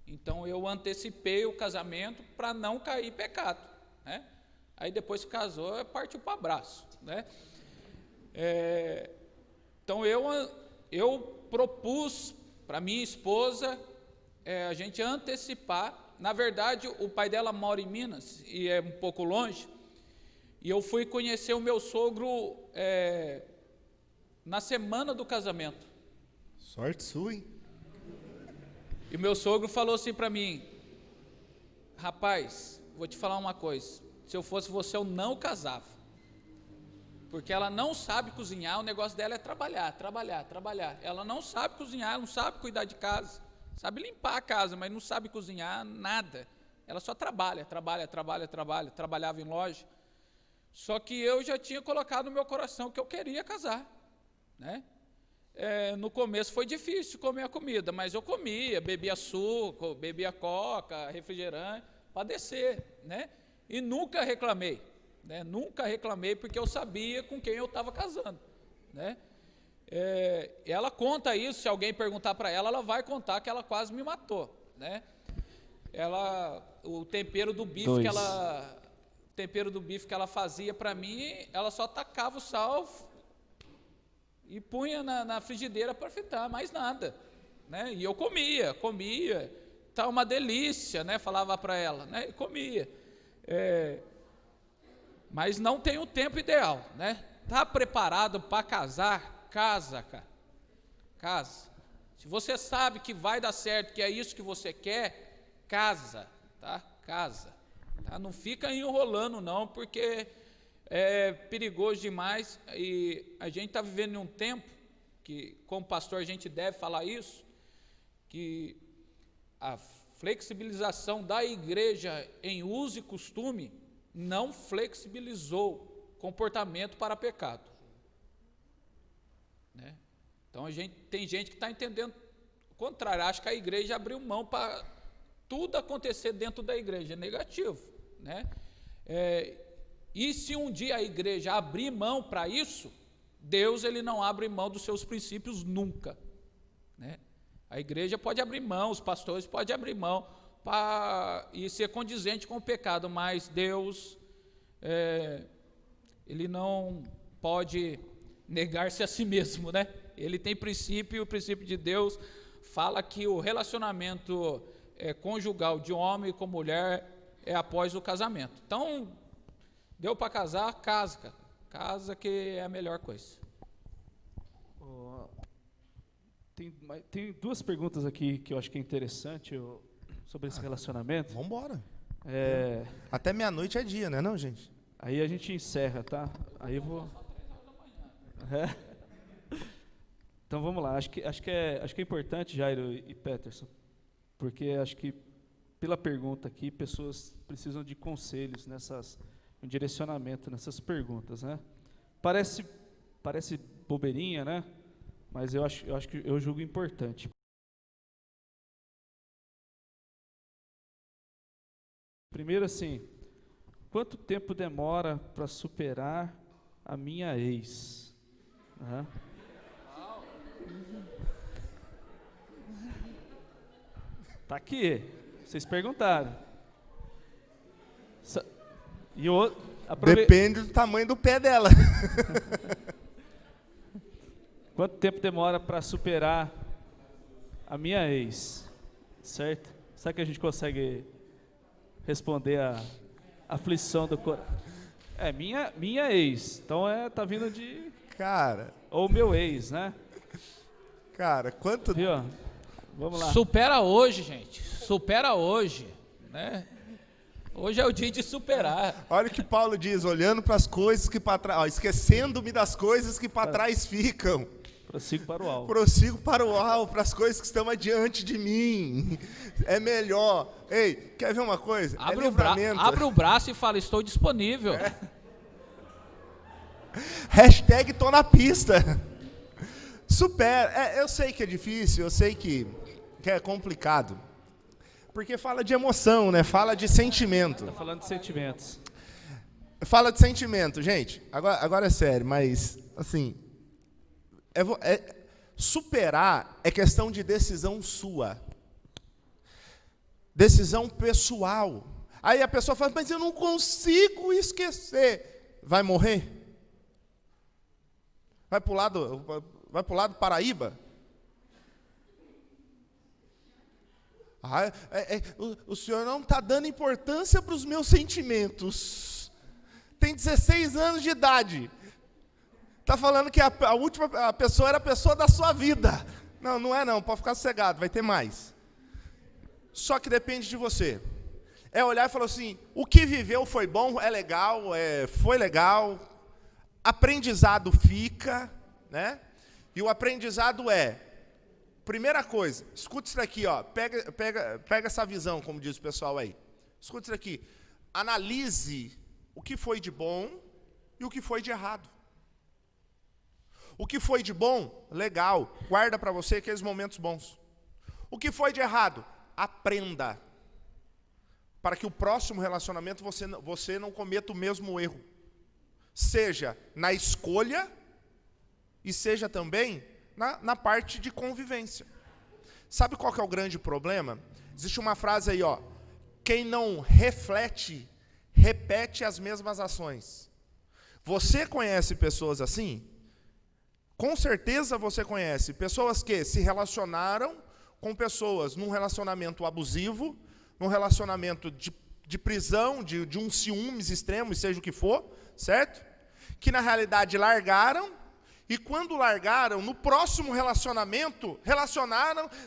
Então eu antecipei o casamento para não cair em pecado, né? Aí depois que casou, partiu para o abraço, né? Então eu propus para minha esposa a gente antecipar. Na verdade, o pai dela mora em Minas e é um pouco longe. E eu fui conhecer o meu sogro na semana do casamento. Sorte sua, hein? E meu sogro falou assim para mim: rapaz, vou te falar uma coisa, se eu fosse você eu não casava, porque ela não sabe cozinhar, o negócio dela é trabalhar. Ela não sabe cozinhar, não sabe cuidar de casa, sabe limpar a casa, mas não sabe cozinhar nada. Ela só trabalhava em loja. Só que eu já tinha colocado no meu coração que eu queria casar, né? No começo foi difícil comer a comida, mas eu comia, bebia suco, bebia coca, refrigerante, para descer, né? E nunca reclamei, né? Nunca reclamei, porque eu sabia com quem eu estava casando, né? Ela conta isso, se alguém perguntar para ela, ela vai contar que ela quase me matou, né? O tempero do bife que ela fazia para mim, ela só tacava o sal e punha na frigideira para fritar, mais nada, né? E eu comia, tá uma delícia, né? Falava para ela, né? E comia, mas não tem o tempo ideal, né? Tá preparado para casar? Casa, cara, casa. Se você sabe que vai dar certo, que é isso que você quer, casa, tá? Casa, tá? Não fica enrolando não, porque é perigoso demais, e a gente está vivendo em um tempo que, como pastor, a gente deve falar isso, que a flexibilização da igreja em uso e costume não flexibilizou comportamento para pecado, né? Então tem gente que está entendendo o contrário, acha que a igreja abriu mão para tudo acontecer dentro da igreja, é negativo, né? E se um dia a igreja abrir mão para isso, Deus ele não abre mão dos seus princípios nunca, né? A igreja pode abrir mão, os pastores podem abrir mão e ser condizente com o pecado, mas Deus, ele não pode negar-se a si mesmo, né? Ele tem princípio, e o princípio de Deus fala que o relacionamento conjugal de homem com mulher é após o casamento. Então, deu para casar, casa que é a melhor coisa. Tem duas perguntas aqui que eu acho que é interessante sobre esse relacionamento. Vamos embora. Até meia-noite é dia, né, não, gente? Aí a gente encerra, tá? Aí eu vou. Então vamos lá. Acho que é importante, Jairo e Peterson, porque acho que pela pergunta aqui, pessoas precisam de conselhos um direcionamento nessas perguntas, né? Parece bobeirinha, né? Mas eu acho que eu julgo importante. Primeiro, assim, quanto tempo demora para superar a minha ex? Tá aqui, vocês perguntaram. Depende do tamanho do pé dela. Quanto tempo demora para superar a minha ex? Certo? Será que a gente consegue responder a aflição do coração? Minha ex. Então tá vindo de... Cara... Ou meu ex, né? Cara, quanto... Viu? Vamos lá. Supera hoje, gente. Supera hoje, né? Hoje é o dia de superar. Olha o que Paulo diz, olhando para as coisas que para trás, esquecendo-me das coisas que para trás ficam. Prossigo para o alvo. Prossigo para o alvo, para as coisas que estão adiante de mim. É melhor. Ei, quer ver uma coisa? Abre o braço e fala, estou disponível. Hashtag tô na pista. Supera. Eu sei que é difícil, eu sei que é complicado. Porque fala de emoção, né? Fala de sentimento. Tá falando de sentimentos. Fala de sentimento, gente. Agora é sério, mas assim, superar é questão de decisão sua. Decisão pessoal. Aí a pessoa fala, mas eu não consigo esquecer. Vai morrer? Vai pro lado Paraíba? O senhor não está dando importância para os meus sentimentos. Tem 16 anos de idade. Está falando que a última pessoa era a pessoa da sua vida. Não é não, pode ficar sossegado, vai ter mais. Só que depende de você. É olhar e falar assim, o que viveu foi bom, é legal, foi legal. Aprendizado fica, né? E o aprendizado primeira coisa, escuta isso daqui, ó, pega essa visão, como diz o pessoal aí. Escuta isso aqui. Analise o que foi de bom e o que foi de errado. O que foi de bom, legal, guarda para você aqueles momentos bons. O que foi de errado, aprenda. Para que o próximo relacionamento você não cometa o mesmo erro. Seja na escolha e seja também na parte de convivência. Sabe qual que é o grande problema? Existe uma frase aí, ó. Quem não reflete, repete as mesmas ações. Você conhece pessoas assim? Com certeza você conhece pessoas que se relacionaram com pessoas num relacionamento abusivo, num relacionamento de prisão, de um ciúmes extremo, seja o que for, certo? Que na realidade largaram, e quando largaram, no próximo relacionamento,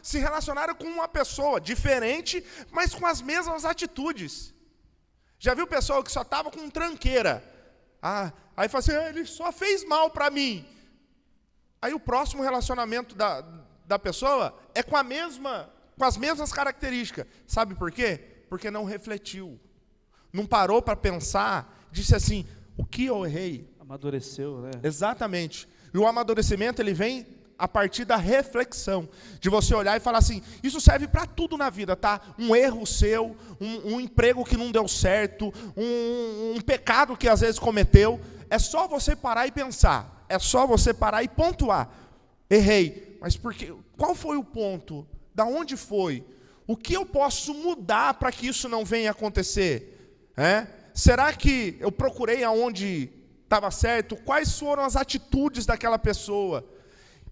se relacionaram com uma pessoa diferente, mas com as mesmas atitudes. Já viu pessoa que só estava com tranqueira? Aí fala assim, ele só fez mal para mim. Aí o próximo relacionamento da pessoa é com as mesmas características. Sabe por quê? Porque não refletiu. Não parou para pensar, disse assim, o que eu errei? Amadureceu, né? Exatamente. E o amadurecimento, ele vem a partir da reflexão, de você olhar e falar assim, isso serve para tudo na vida, tá? Um erro seu, um emprego que não deu certo, um pecado que às vezes cometeu, é só você parar e pensar, é só você parar e pontuar. Errei, mas qual foi o ponto? Da onde foi? O que eu posso mudar para que isso não venha acontecer? Será que eu procurei aonde estava certo? Quais foram as atitudes daquela pessoa?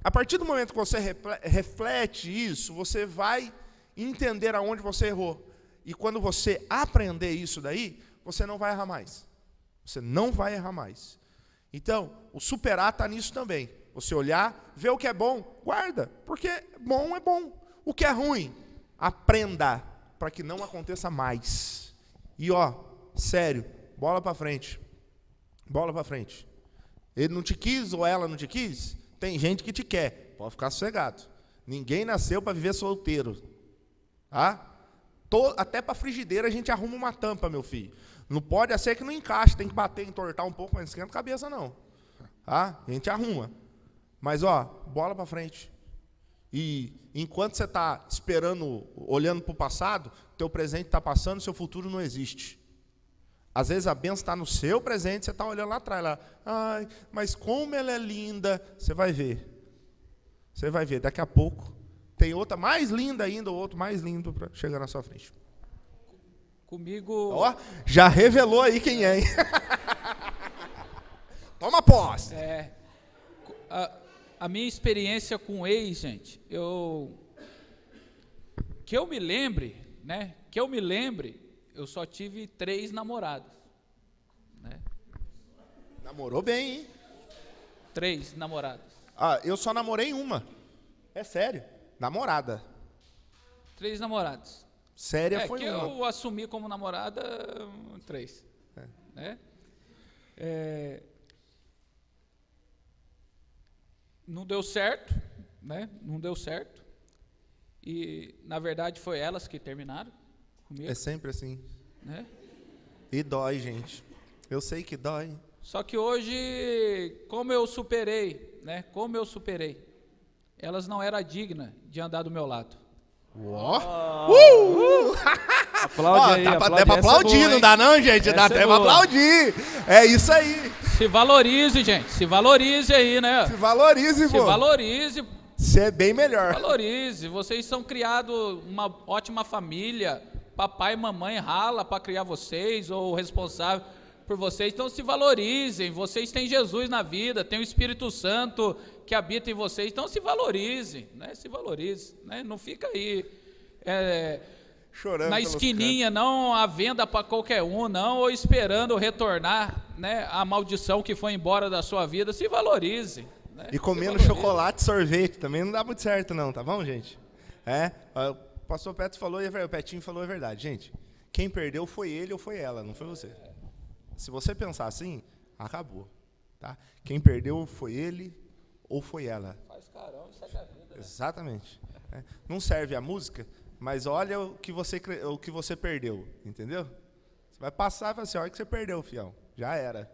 A partir do momento que você reflete isso, você vai entender aonde você errou. E quando você aprender isso daí, você não vai errar mais. Você não vai errar mais. Então, o superar está nisso também. Você olhar, ver o que é bom, guarda, porque bom é bom. O que é ruim, aprenda para que não aconteça mais. E sério, bola para frente. Bola para frente. Ele não te quis ou ela não te quis? Tem gente que te quer. Pode ficar sossegado. Ninguém nasceu para viver solteiro. Tá? Até para frigideira a gente arruma uma tampa, meu filho. Não pode ser que não encaixe, tem que bater, entortar um pouco, mas não esquenta a cabeça não. Tá? A gente arruma. Mas bola para frente. E enquanto você está esperando, olhando para o passado, teu presente está passando, seu futuro não existe. Às vezes a bênção está no seu presente, você está olhando lá atrás, lá, mas como ela é linda, você vai ver. Você vai ver, daqui a pouco tem outra mais linda ainda, ou outro mais lindo para chegar na sua frente. Comigo... Já revelou aí quem é, hein? Toma posse! A minha experiência com ex, gente, que eu me lembre, eu só tive 3 namoradas. Né? Namorou bem, hein? 3 namoradas. Eu só namorei uma. É sério. Namorada. 3 namoradas. Séria foi que uma. Eu assumi como namorada 3. Né? Não deu certo, né? Não deu certo. E, na verdade, foi elas que terminaram comigo. É sempre assim. Né? E dói, gente. Eu sei que dói. Só que hoje, como eu superei, elas não eram dignas de andar do meu lado. Aplaude aí, dá aplaude. pra aplaudir, boa, não dá não, gente? Dá até pra aplaudir. É isso aí. Se valorize, gente. Se valorize aí, né? Se valorize, pô. Se valorize. Você é bem melhor. Valorize. Vocês são criados uma ótima família. Papai e mamãe rala para criar vocês, ou o responsável por vocês. Então se valorizem. Vocês têm Jesus na vida, tem o Espírito Santo que habita em vocês. Então se valorizem, né? Se valorize, né? Não fica aí chorando na esquininha, não à venda para qualquer um, não, ou esperando retornar, né, a maldição que foi embora da sua vida. Se valorize. Né? E comendo chocolate e sorvete também não dá muito certo não, tá bom, gente? O pastor Petro falou, o Petinho falou a verdade. Gente, quem perdeu foi ele ou foi ela, não foi você. Se você pensar assim, acabou. Tá? Quem perdeu foi ele ou foi ela. Faz carão, isso é da vida. Exatamente. Não serve a música? mas olha o que você perdeu, entendeu? Você vai passar e vai assim, olha o que você perdeu, fião. Já era.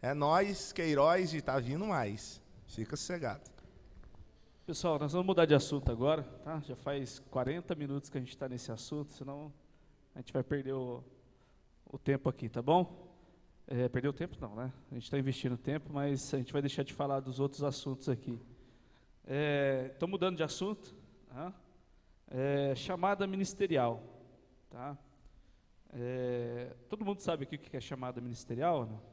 É nós, Queiroz, e está vindo mais. Fica sossegado. Pessoal, nós vamos mudar de assunto agora, tá? Já faz 40 minutos que a gente está nesse assunto, senão a gente vai perder o tempo aqui, tá bom? Perder o tempo não, né? A gente está investindo tempo, mas a gente vai deixar de falar dos outros assuntos aqui. Estou mudando de assunto, tá? Chamada ministerial, tá? Todo mundo sabe aqui o que é chamada ministerial, não?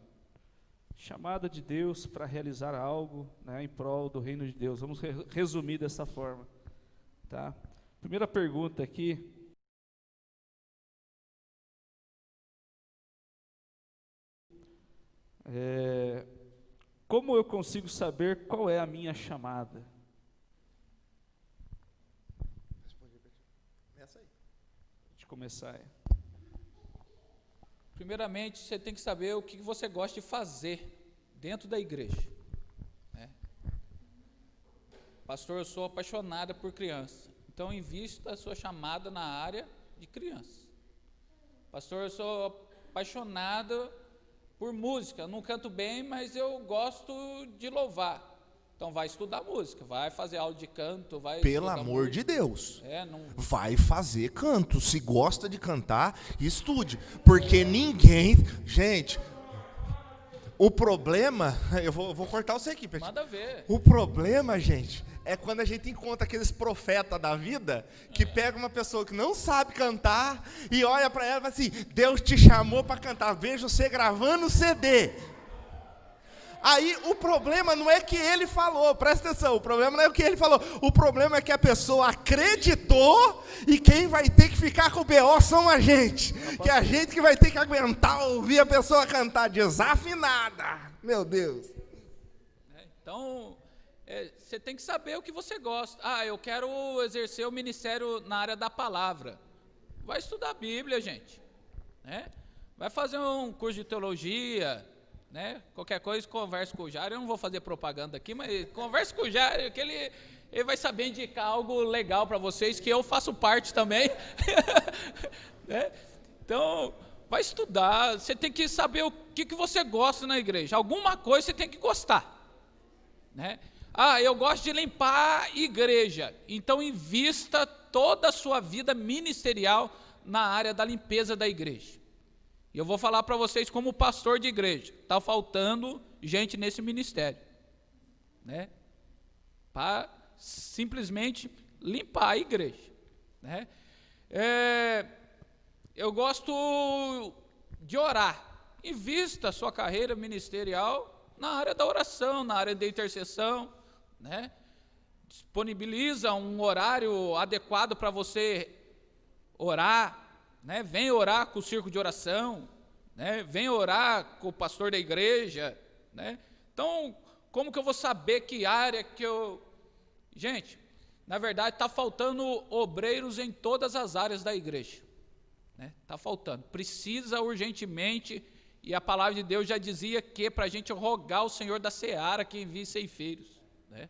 Chamada de Deus para realizar algo, né, em prol do reino de Deus. Vamos resumir dessa forma, tá? Primeira pergunta aqui. Como eu consigo saber qual é a minha chamada? Essa aí. De começar. Primeiramente, você tem que saber o que você gosta de fazer dentro da igreja. Pastor, eu sou apaixonada por criança. Então, invista a sua chamada na área de criança. Pastor, eu sou apaixonado por música. Não canto bem, mas eu gosto de louvar. Então, vai estudar música, vai fazer aula de canto, vai... Pelo amor música. de Deus. Não... Vai fazer canto. Se gosta de cantar, estude. Porque ninguém... Gente, o problema... Eu vou cortar você aqui, Petit. Manda ver. O problema, gente, é quando a gente encontra aqueles profetas da vida que pega uma pessoa que não sabe cantar e olha para ela e fala assim, Deus te chamou para cantar, vejo você gravando CD. Aí o problema não é que ele falou, presta atenção, o problema não é o que ele falou, o problema é que a pessoa acreditou e quem vai ter que ficar com o BO são a gente, que é a gente que vai ter que aguentar ouvir a pessoa cantar desafinada, meu Deus. Então, você tem que saber o que você gosta. Eu quero exercer o ministério na área da palavra. Vai estudar a Bíblia, gente, né? Vai fazer um curso de teologia, né? Qualquer coisa, converse com o Jário. Eu não vou fazer propaganda aqui, mas converse com o Jário, que ele vai saber indicar algo legal para vocês, que eu faço parte também. Né? Então, vai estudar. Você tem que saber o que você gosta na igreja. Alguma coisa você tem que gostar, né? Eu gosto de limpar a igreja. Então, invista toda a sua vida ministerial na área da limpeza da igreja. E eu vou falar para vocês como pastor de igreja, está faltando gente nesse ministério, né? Para simplesmente limpar a igreja, né? Eu gosto de orar. Invista a sua carreira ministerial na área da oração, na área da intercessão, né? Disponibiliza um horário adequado para você orar, né? Vem orar com o círculo de oração, né? Vem orar com o pastor da igreja, né? Então, como que eu vou saber que área que eu... Gente, na verdade está faltando obreiros em todas as áreas da igreja, né? Está faltando, precisa urgentemente, e a palavra de Deus já dizia que para a gente rogar ao Senhor da seara que envie ceifeiros, né?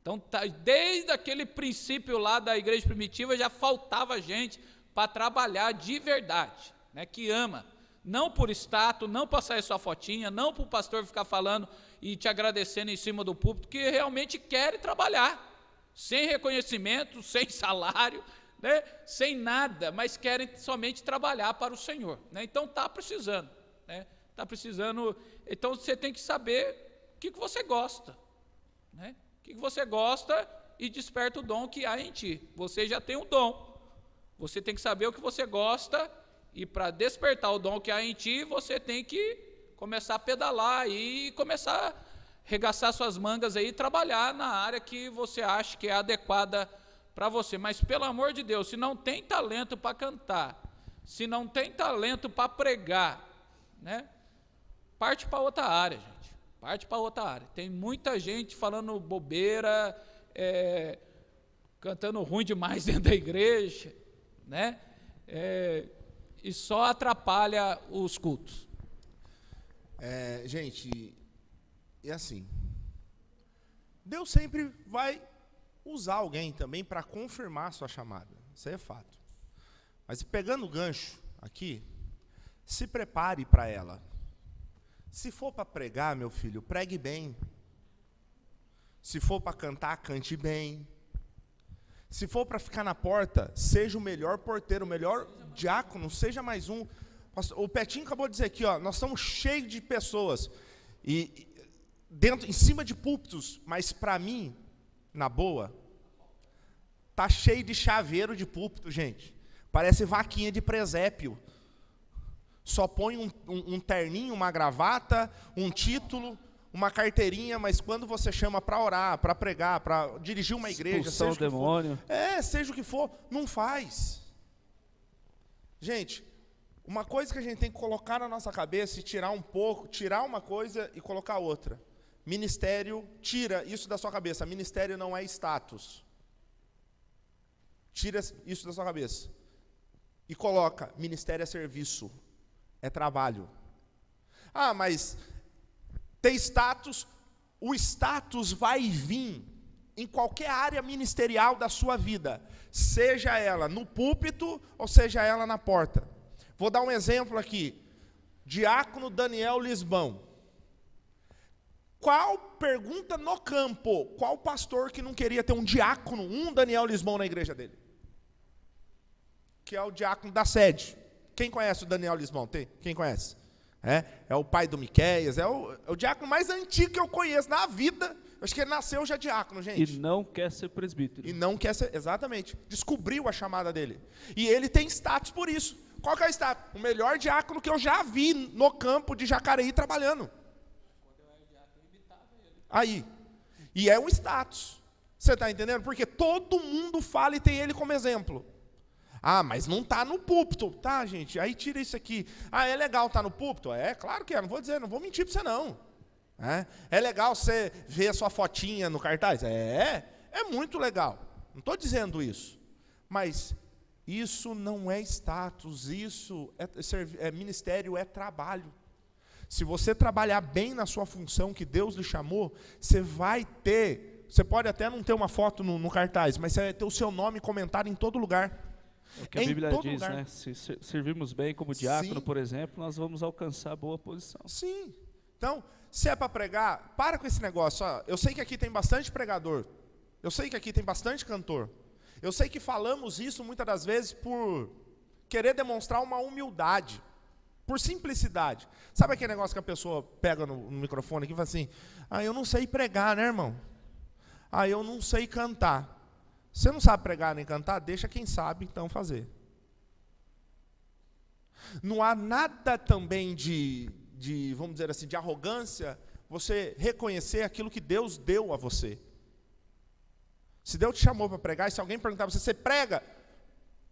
Então, desde aquele princípio lá da igreja primitiva já faltava gente para trabalhar de verdade, né, que ama, não por status, não para sair sua fotinha, não para o pastor ficar falando e te agradecendo em cima do púlpito, que realmente quer trabalhar, sem reconhecimento, sem salário, né, sem nada, mas querem somente trabalhar para o Senhor, né? Então está precisando, né? Está precisando. Então você tem que saber o que você gosta, né? O que você gosta e desperta o dom que há em ti. Você já tem um dom. Você tem que saber o que você gosta e para despertar o dom que há em ti, você tem que começar a pedalar e começar a arregaçar suas mangas aí e trabalhar na área que você acha que é adequada para você. Mas, pelo amor de Deus, se não tem talento para cantar, se não tem talento para pregar, né, parte para outra área, gente. Parte para outra área. Tem muita gente falando bobeira, cantando ruim demais dentro da igreja, né? E só atrapalha os cultos. Gente, é assim, Deus sempre vai usar alguém também para confirmar a sua chamada. Isso aí é fato. Mas pegando o gancho aqui, se prepare para ela. Se for para pregar, meu filho, pregue bem. Se for para cantar, cante bem. Se for para ficar na porta, seja o melhor porteiro, o melhor diácono, seja mais um. O Petinho acabou de dizer aqui, ó, nós estamos cheios de pessoas e dentro, em cima de púlpitos, mas para mim, na boa, tá cheio de chaveiro de púlpito, gente. Parece vaquinha de presépio. Só põe um terninho, uma gravata, um título, uma carteirinha, mas quando você chama para orar, para pregar, para dirigir uma igreja, seja o demônio. Seja o que for, não faz. Gente, uma coisa que a gente tem que colocar na nossa cabeça e tirar um pouco, tirar uma coisa e colocar outra. Ministério, tira isso da sua cabeça. Ministério não é status. Tira isso da sua cabeça. E coloca, ministério é serviço, é trabalho. Ah, mas tem status, o status vai vir em qualquer área ministerial da sua vida, seja ela no púlpito ou seja ela na porta. Vou dar um exemplo aqui, diácono Daniel Lisbão. Pergunta no campo, qual pastor que não queria ter um diácono, um Daniel Lisbão na igreja dele? Que é o diácono da sede. Quem conhece o Daniel Lisbão? Quem conhece? É o pai do Miqueias, é o diácono mais antigo que eu conheço na vida. Acho que ele nasceu já diácono, gente. E não quer ser presbítero. E não quer ser, exatamente. Descobriu a chamada dele. E ele tem status por isso. Qual que é o status? O melhor diácono que eu já vi no campo de Jacareí trabalhando. Aí. E é um status. Você está entendendo? Porque todo mundo fala e tem ele como exemplo. Ah, mas não está no púlpito. Tá, gente, aí tira isso aqui. Ah, é legal estar no púlpito? É, claro que é, não vou mentir para você não. É legal você ver a sua fotinha no cartaz? É muito legal. Não estou dizendo isso. Mas isso não é status, isso ministério, é trabalho. Se você trabalhar bem na sua função que Deus lhe chamou, você vai ter, você pode até não ter uma foto no cartaz, mas você vai ter o seu nome comentado em todo lugar. É o que a Bíblia diz, né? Se servirmos bem como diácono, por exemplo, nós vamos alcançar boa posição. Sim. Então, se é para pregar, para com esse negócio. Ó, eu sei que aqui tem bastante pregador. Eu sei que aqui tem bastante cantor. Eu sei que falamos isso muitas das vezes por querer demonstrar uma humildade, por simplicidade. Sabe aquele negócio que a pessoa pega no microfone aqui e fala assim, eu não sei pregar, né, irmão? Eu não sei cantar. Você não sabe pregar nem cantar? Deixa quem sabe, então, fazer. Não há nada também de, vamos dizer assim, de arrogância, você reconhecer aquilo que Deus deu a você. Se Deus te chamou para pregar, e se alguém perguntar para você prega?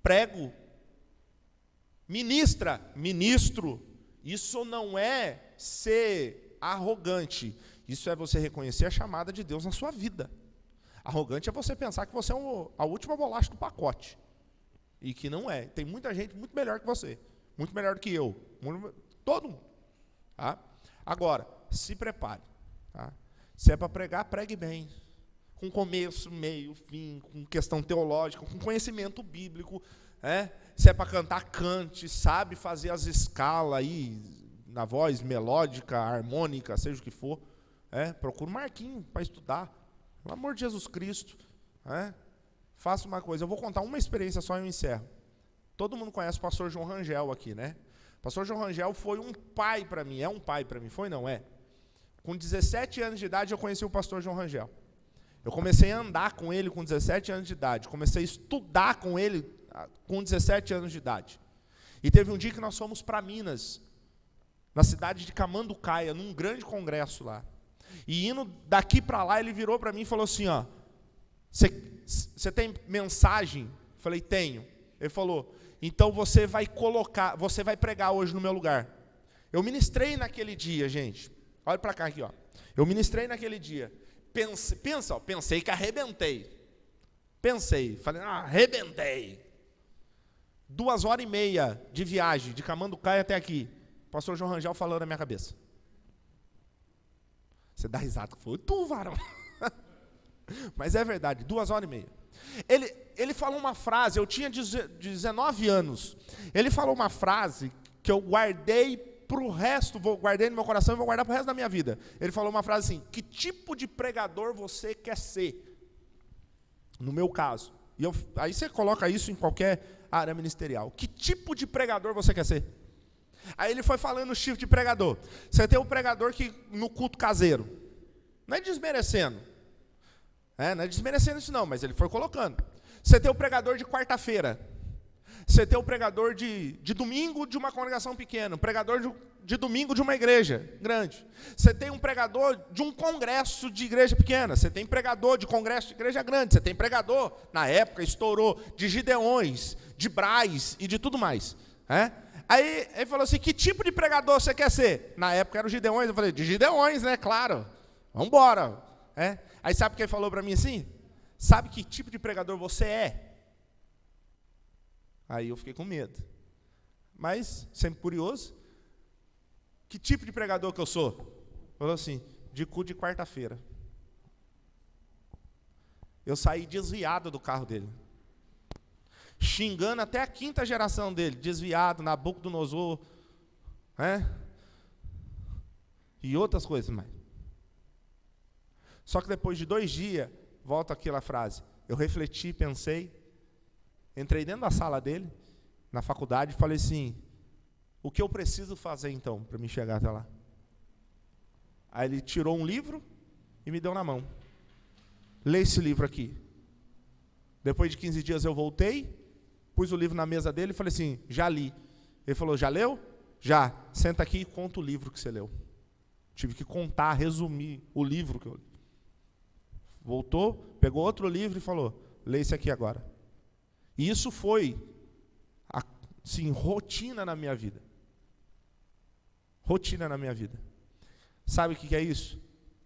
Prego. Ministra? Ministro. Isso não é ser arrogante. Isso é você reconhecer a chamada de Deus na sua vida. Arrogante é você pensar que você é a última bolacha do pacote. E que não é. Tem muita gente muito melhor que você. Muito melhor do que eu. Todo mundo. Tá? Agora, se prepare. Tá? Se é para pregar, pregue bem. Com começo, meio, fim, com questão teológica, com conhecimento bíblico. Se é para cantar, cante. Sabe fazer as escalas aí, na voz melódica, harmônica, seja o que for. Procura um marquinho para estudar. Pelo amor de Jesus Cristo, faça uma coisa. Eu vou contar uma experiência só e eu encerro. Todo mundo conhece o pastor João Rangel aqui, né? O pastor João Rangel foi um pai para mim. É um pai para mim, foi não é? Com 17 anos de idade eu conheci o pastor João Rangel. Eu comecei a andar com ele com 17 anos de idade. Comecei a estudar com ele com 17 anos de idade. E teve um dia que nós fomos para Minas, na cidade de Camanducaia, num grande congresso lá. E indo daqui para lá, ele virou para mim e falou assim, você tem mensagem? Eu falei, tenho. Ele falou, então você vai pregar hoje no meu lugar. Eu ministrei naquele dia, gente. Olha para cá aqui, ó. Eu ministrei naquele dia. Pensei que arrebentei. Falei, arrebentei. 2h30 de viagem, de Camanducaia até aqui. O pastor João Rangel falando na minha cabeça. Você dá risada, foi tu, varão. Mas é verdade, 2h30. Ele falou uma frase, eu tinha 19 anos, ele falou uma frase que eu guardei para o resto, guardei no meu coração e vou guardar para o resto da minha vida. Ele falou uma frase assim: que tipo de pregador você quer ser? No meu caso. Aí você coloca isso em qualquer área ministerial. Que tipo de pregador você quer ser? Aí ele foi falando o tipo de pregador. Você tem o pregador que no culto caseiro. Não é desmerecendo. Não é desmerecendo isso não, mas ele foi colocando. Você tem o pregador de quarta-feira. Você tem o pregador de domingo de uma congregação pequena. O pregador de domingo de uma igreja grande. Você tem um pregador de um congresso de igreja pequena. Você tem pregador de congresso de igreja grande. Você tem pregador, na época estourou, de Gideões, de Braz e de tudo mais. Aí ele falou assim: que tipo de pregador você quer ser? Na época era o Gideões. Eu falei: de Gideões, né? Claro. Vamos embora. Aí sabe o que ele falou para mim assim? Sabe que tipo de pregador você é? Aí eu fiquei com medo. Mas, sempre curioso, que tipo de pregador que eu sou? Falou assim: de culto de quarta-feira. Eu saí desviado do carro dele. Xingando até a quinta geração dele. Desviado, Nabucodonosor. E outras coisas mais. Só que depois de 2 dias, volta aquela frase. Eu refleti, pensei. Entrei dentro da sala dele, na faculdade, e falei assim: o que eu preciso fazer então, para me chegar até lá? Aí ele tirou um livro e me deu na mão. Lê esse livro aqui. Depois de 15 dias eu voltei, pus o livro na mesa dele e falei assim: já li. Ele falou: já leu? Já. Senta aqui e conta o livro que você leu. Tive que contar, resumir o livro que eu li. Voltou, pegou outro livro e falou: lê esse aqui agora. E isso foi, assim, rotina na minha vida. Rotina na minha vida. Sabe o que é isso?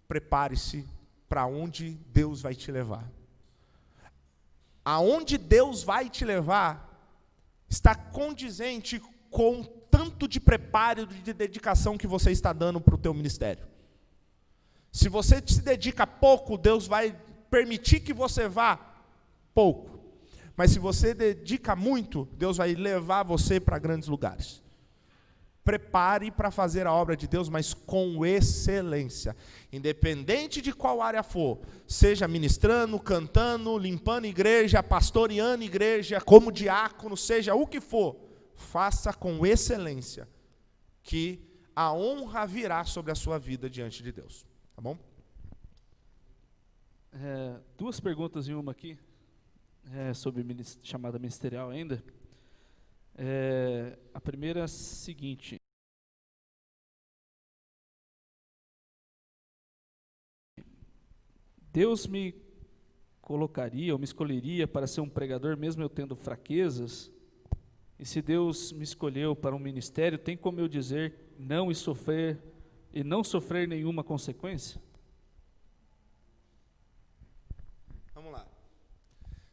Prepare-se para onde Deus vai te levar. Aonde Deus vai te levar está condizente com o tanto de preparo e de dedicação que você está dando para o teu ministério. Se você se dedica pouco, Deus vai permitir que você vá pouco. Mas se você dedica muito, Deus vai levar você para grandes lugares. Prepare para fazer a obra de Deus, mas com excelência. Independente de qual área for, seja ministrando, cantando, limpando igreja, pastoreando igreja, como diácono, seja o que for, faça com excelência, que a honra virá sobre a sua vida diante de Deus. Tá bom? 2 perguntas em uma aqui. Sobre chamada ministerial ainda. A primeira é a seguinte: Deus me colocaria, ou me escolheria para ser um pregador, mesmo eu tendo fraquezas? E se Deus me escolheu para um ministério, tem como eu dizer não e não sofrer nenhuma consequência? Vamos lá.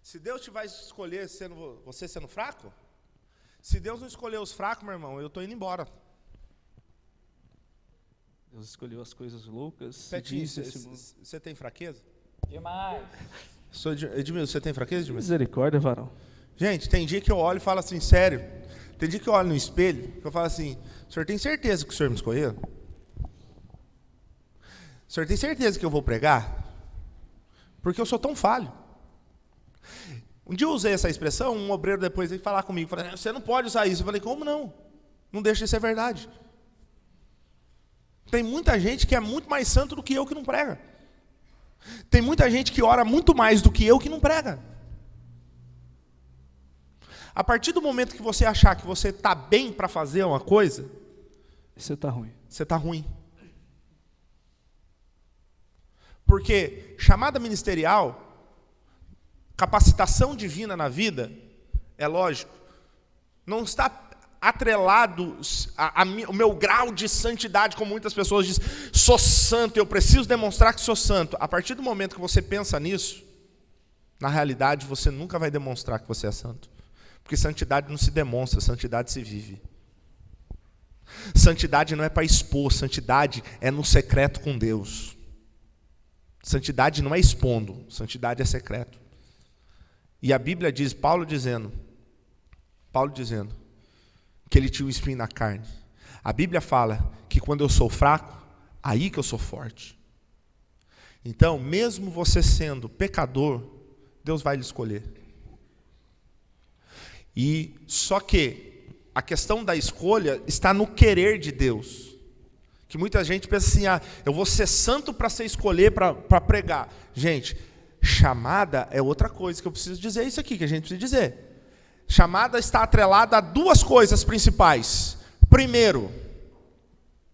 Se Deus te vai escolher você sendo fraco, se Deus não escolher os fracos, meu irmão, eu estou indo embora. Deus escolheu as coisas loucas. Petinho, você tem fraqueza? Demais. Edmilson, você tem fraqueza, Edmilson? Misericórdia, varão. Gente, tem dia que eu olho e falo assim, sério, tem dia que eu olho no espelho e eu falo assim: o senhor tem certeza que o senhor me escolheu? O senhor tem certeza que eu vou pregar? Porque eu sou tão falho. Um dia eu usei essa expressão, um obreiro depois veio falar comigo, falou: você não pode usar isso. Eu falei: como não? Não deixa de ser verdade. Tem muita gente que é muito mais santo do que eu que não prega. Tem muita gente que ora muito mais do que eu que não prega. A partir do momento que você achar que você está bem para fazer uma coisa, você está ruim. Você está ruim. Porque chamada ministerial, capacitação divina na vida, é lógico, não está atrelado ao meu grau de santidade, como muitas pessoas dizem: sou santo, eu preciso demonstrar que sou santo. A partir do momento que você pensa nisso, na realidade você nunca vai demonstrar que você é santo. Porque santidade não se demonstra, santidade se vive. Santidade não é para expor, santidade é no secreto com Deus. Santidade não é expondo, santidade é secreto. E a Bíblia diz, Paulo dizendo que ele tinha um espinho na carne. A Bíblia fala que quando eu sou fraco, aí que eu sou forte. Então, mesmo você sendo pecador, Deus vai lhe escolher. E só que a questão da escolha está no querer de Deus. Que muita gente pensa assim, eu vou ser santo para ser escolher, para pregar. Gente, chamada é outra coisa que eu preciso dizer, isso aqui que a gente precisa dizer. Chamada está atrelada a duas coisas principais. Primeiro,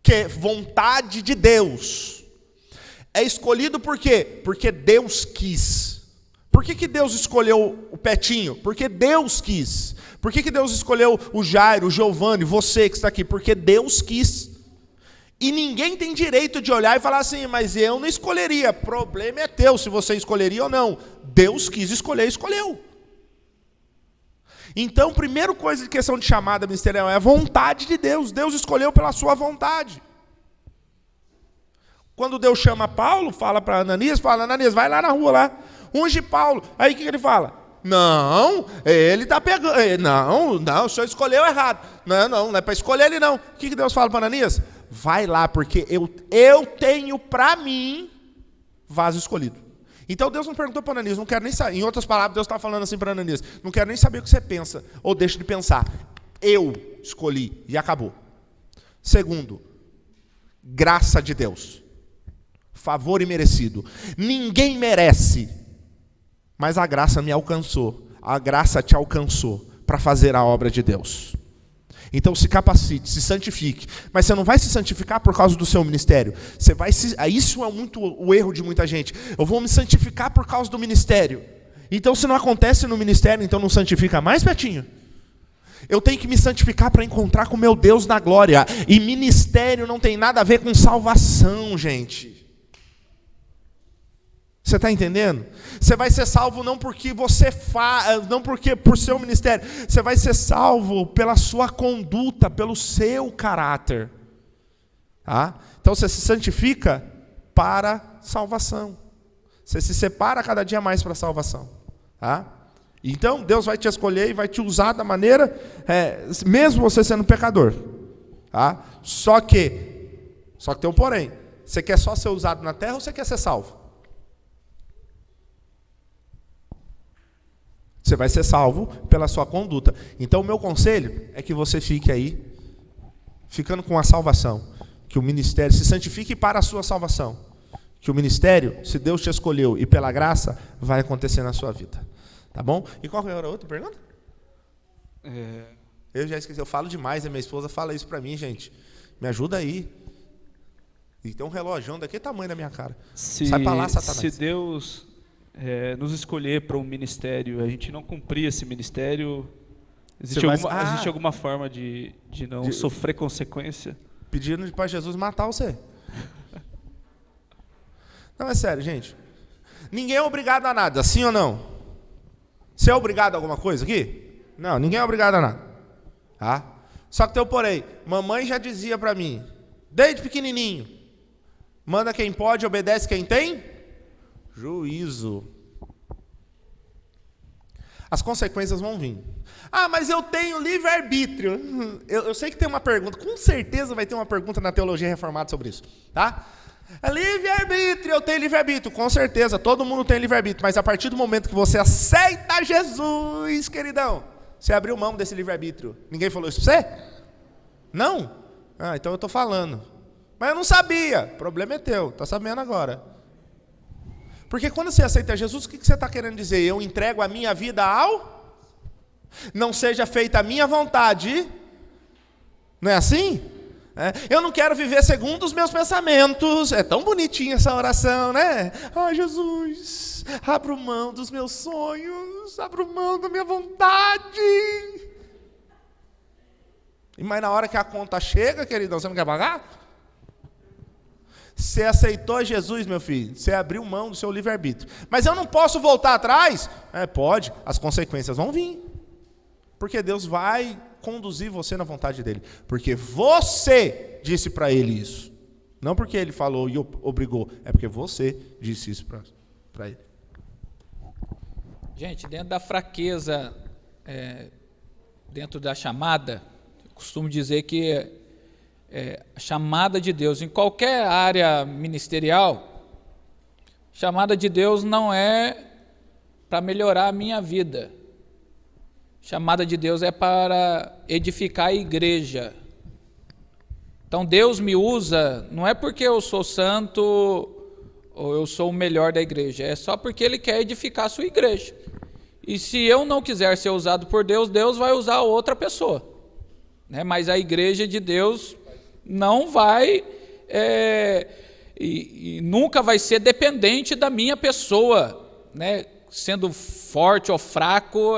que é vontade de Deus. É escolhido por quê? Porque Deus quis. Por que Deus escolheu o Petinho? Porque Deus quis. Por que Deus escolheu o Jairo, o Giovanni, você que está aqui? Porque Deus quis. E ninguém tem direito de olhar e falar assim, mas eu não escolheria. Problema é teu se você escolheria ou não. Deus quis escolher, escolheu. Então, primeira coisa de questão de chamada ministerial é a vontade de Deus. Deus escolheu pela sua vontade. Quando Deus chama Paulo, fala para Ananias, Ananias, vai lá na rua lá, unge Paulo. Aí o que ele fala? Não, ele está pegando. Não, o senhor escolheu errado. Não é para escolher ele não. O que Deus fala para Ananias? Vai lá, porque eu tenho para mim vaso escolhido. Então Deus não perguntou para Ananias, não quero nem saber. Em outras palavras, Deus está falando assim para Ananias, não quero nem saber o que você pensa, ou deixa de pensar. Eu escolhi, e acabou. Segundo, graça de Deus. Favor imerecido. Ninguém merece, mas a graça me alcançou. A graça te alcançou para fazer a obra de Deus. Então se capacite, se santifique. Mas você não vai se santificar por causa do seu ministério. Você vai isso é muito o erro de muita gente. Eu vou me santificar por causa do ministério. Então se não acontece no ministério, então não santifica mais, Petinho? Eu tenho que me santificar para encontrar com meu Deus na glória. E ministério não tem nada a ver com salvação, gente. Você está entendendo? Você vai ser salvo não porque não porque por seu ministério. Você vai ser salvo pela sua conduta, pelo seu caráter. Tá? Então você se santifica para salvação. Você se separa cada dia mais para a salvação. Tá? Então Deus vai te escolher e vai te usar da maneira, mesmo você sendo pecador. Tá? Só que tem um porém. Você quer só ser usado na terra ou você quer ser salvo? Você vai ser salvo pela sua conduta. Então o meu conselho é que você fique aí, ficando com a salvação. Que o ministério se santifique para a sua salvação. Que o ministério, se Deus te escolheu e pela graça, vai acontecer na sua vida. Tá bom? E qual era a outra pergunta? Eu já esqueci, eu falo demais, a minha esposa fala isso para mim, gente. Me ajuda aí. E tem um relógio daquele tamanho na minha cara. Sai para lá, Satanás. Se Deus nos escolher para um ministério, a gente não cumprir esse ministério, existe alguma forma de não sofrer consequência? Pedindo para Jesus matar você. Não, é sério, gente. Ninguém é obrigado a nada, sim ou não? Você é obrigado a alguma coisa aqui? Não, ninguém é obrigado a nada. Tá? Só que tem o porém. Mamãe já dizia para mim, desde pequenininho, manda quem pode, obedece quem tem juízo. As consequências vão vir. Mas eu tenho livre-arbítrio. Eu sei que tem uma pergunta, com certeza vai ter uma pergunta na teologia reformada sobre isso. Tá? Livre-arbítrio, eu tenho livre-arbítrio. Com certeza, todo mundo tem livre-arbítrio. Mas a partir do momento que você aceita Jesus, queridão, você abriu mão desse livre-arbítrio. Ninguém falou isso para você? Não? Então eu estou falando. Mas eu não sabia. O problema é teu, está sabendo agora. Porque quando você aceita Jesus, o que você está querendo dizer? Eu entrego a minha vida ao... Não seja feita a minha vontade. Não é assim? Eu não quero viver segundo os meus pensamentos. É tão bonitinha essa oração, né? Jesus, abro mão dos meus sonhos, abro mão da minha vontade. Mas na hora que a conta chega, queridão, você não quer pagar? Você aceitou Jesus, meu filho, você abriu mão do seu livre-arbítrio. Mas eu não posso voltar atrás? Pode, as consequências vão vir. Porque Deus vai conduzir você na vontade dele. Porque você disse para ele isso. Não porque ele falou e obrigou, é porque você disse isso para ele. Gente, dentro da fraqueza, dentro da chamada, eu costumo dizer que a chamada de Deus, em qualquer área ministerial, chamada de Deus não é para melhorar a minha vida. Chamada de Deus é para edificar a igreja. Então Deus me usa, não é porque eu sou santo ou eu sou o melhor da igreja, é só porque Ele quer edificar a sua igreja. E se eu não quiser ser usado por Deus, Deus vai usar outra pessoa, né? Mas a igreja de Deus não vai, e nunca vai ser dependente da minha pessoa, né? Sendo forte ou fraco,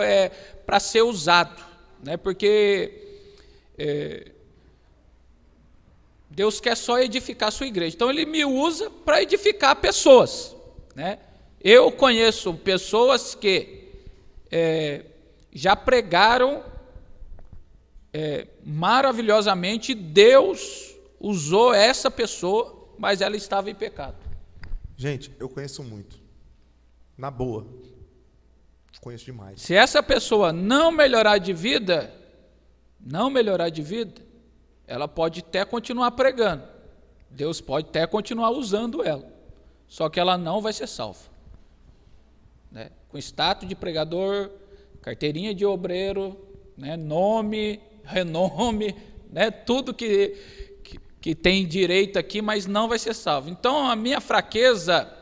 para ser usado, né? Porque Deus quer só edificar a sua igreja. Então Ele me usa para edificar pessoas, né? Eu conheço pessoas que já pregaram maravilhosamente. Deus usou essa pessoa, mas ela estava em pecado. Gente, eu conheço muito. Na boa. Conheço demais. Se essa pessoa não melhorar de vida, ela pode até continuar pregando. Deus pode até continuar usando ela. Só que ela não vai ser salva, né? Com status de pregador, carteirinha de obreiro, né? Nome, renome, né? Tudo que tem direito aqui, mas não vai ser salvo. Então, a minha fraqueza,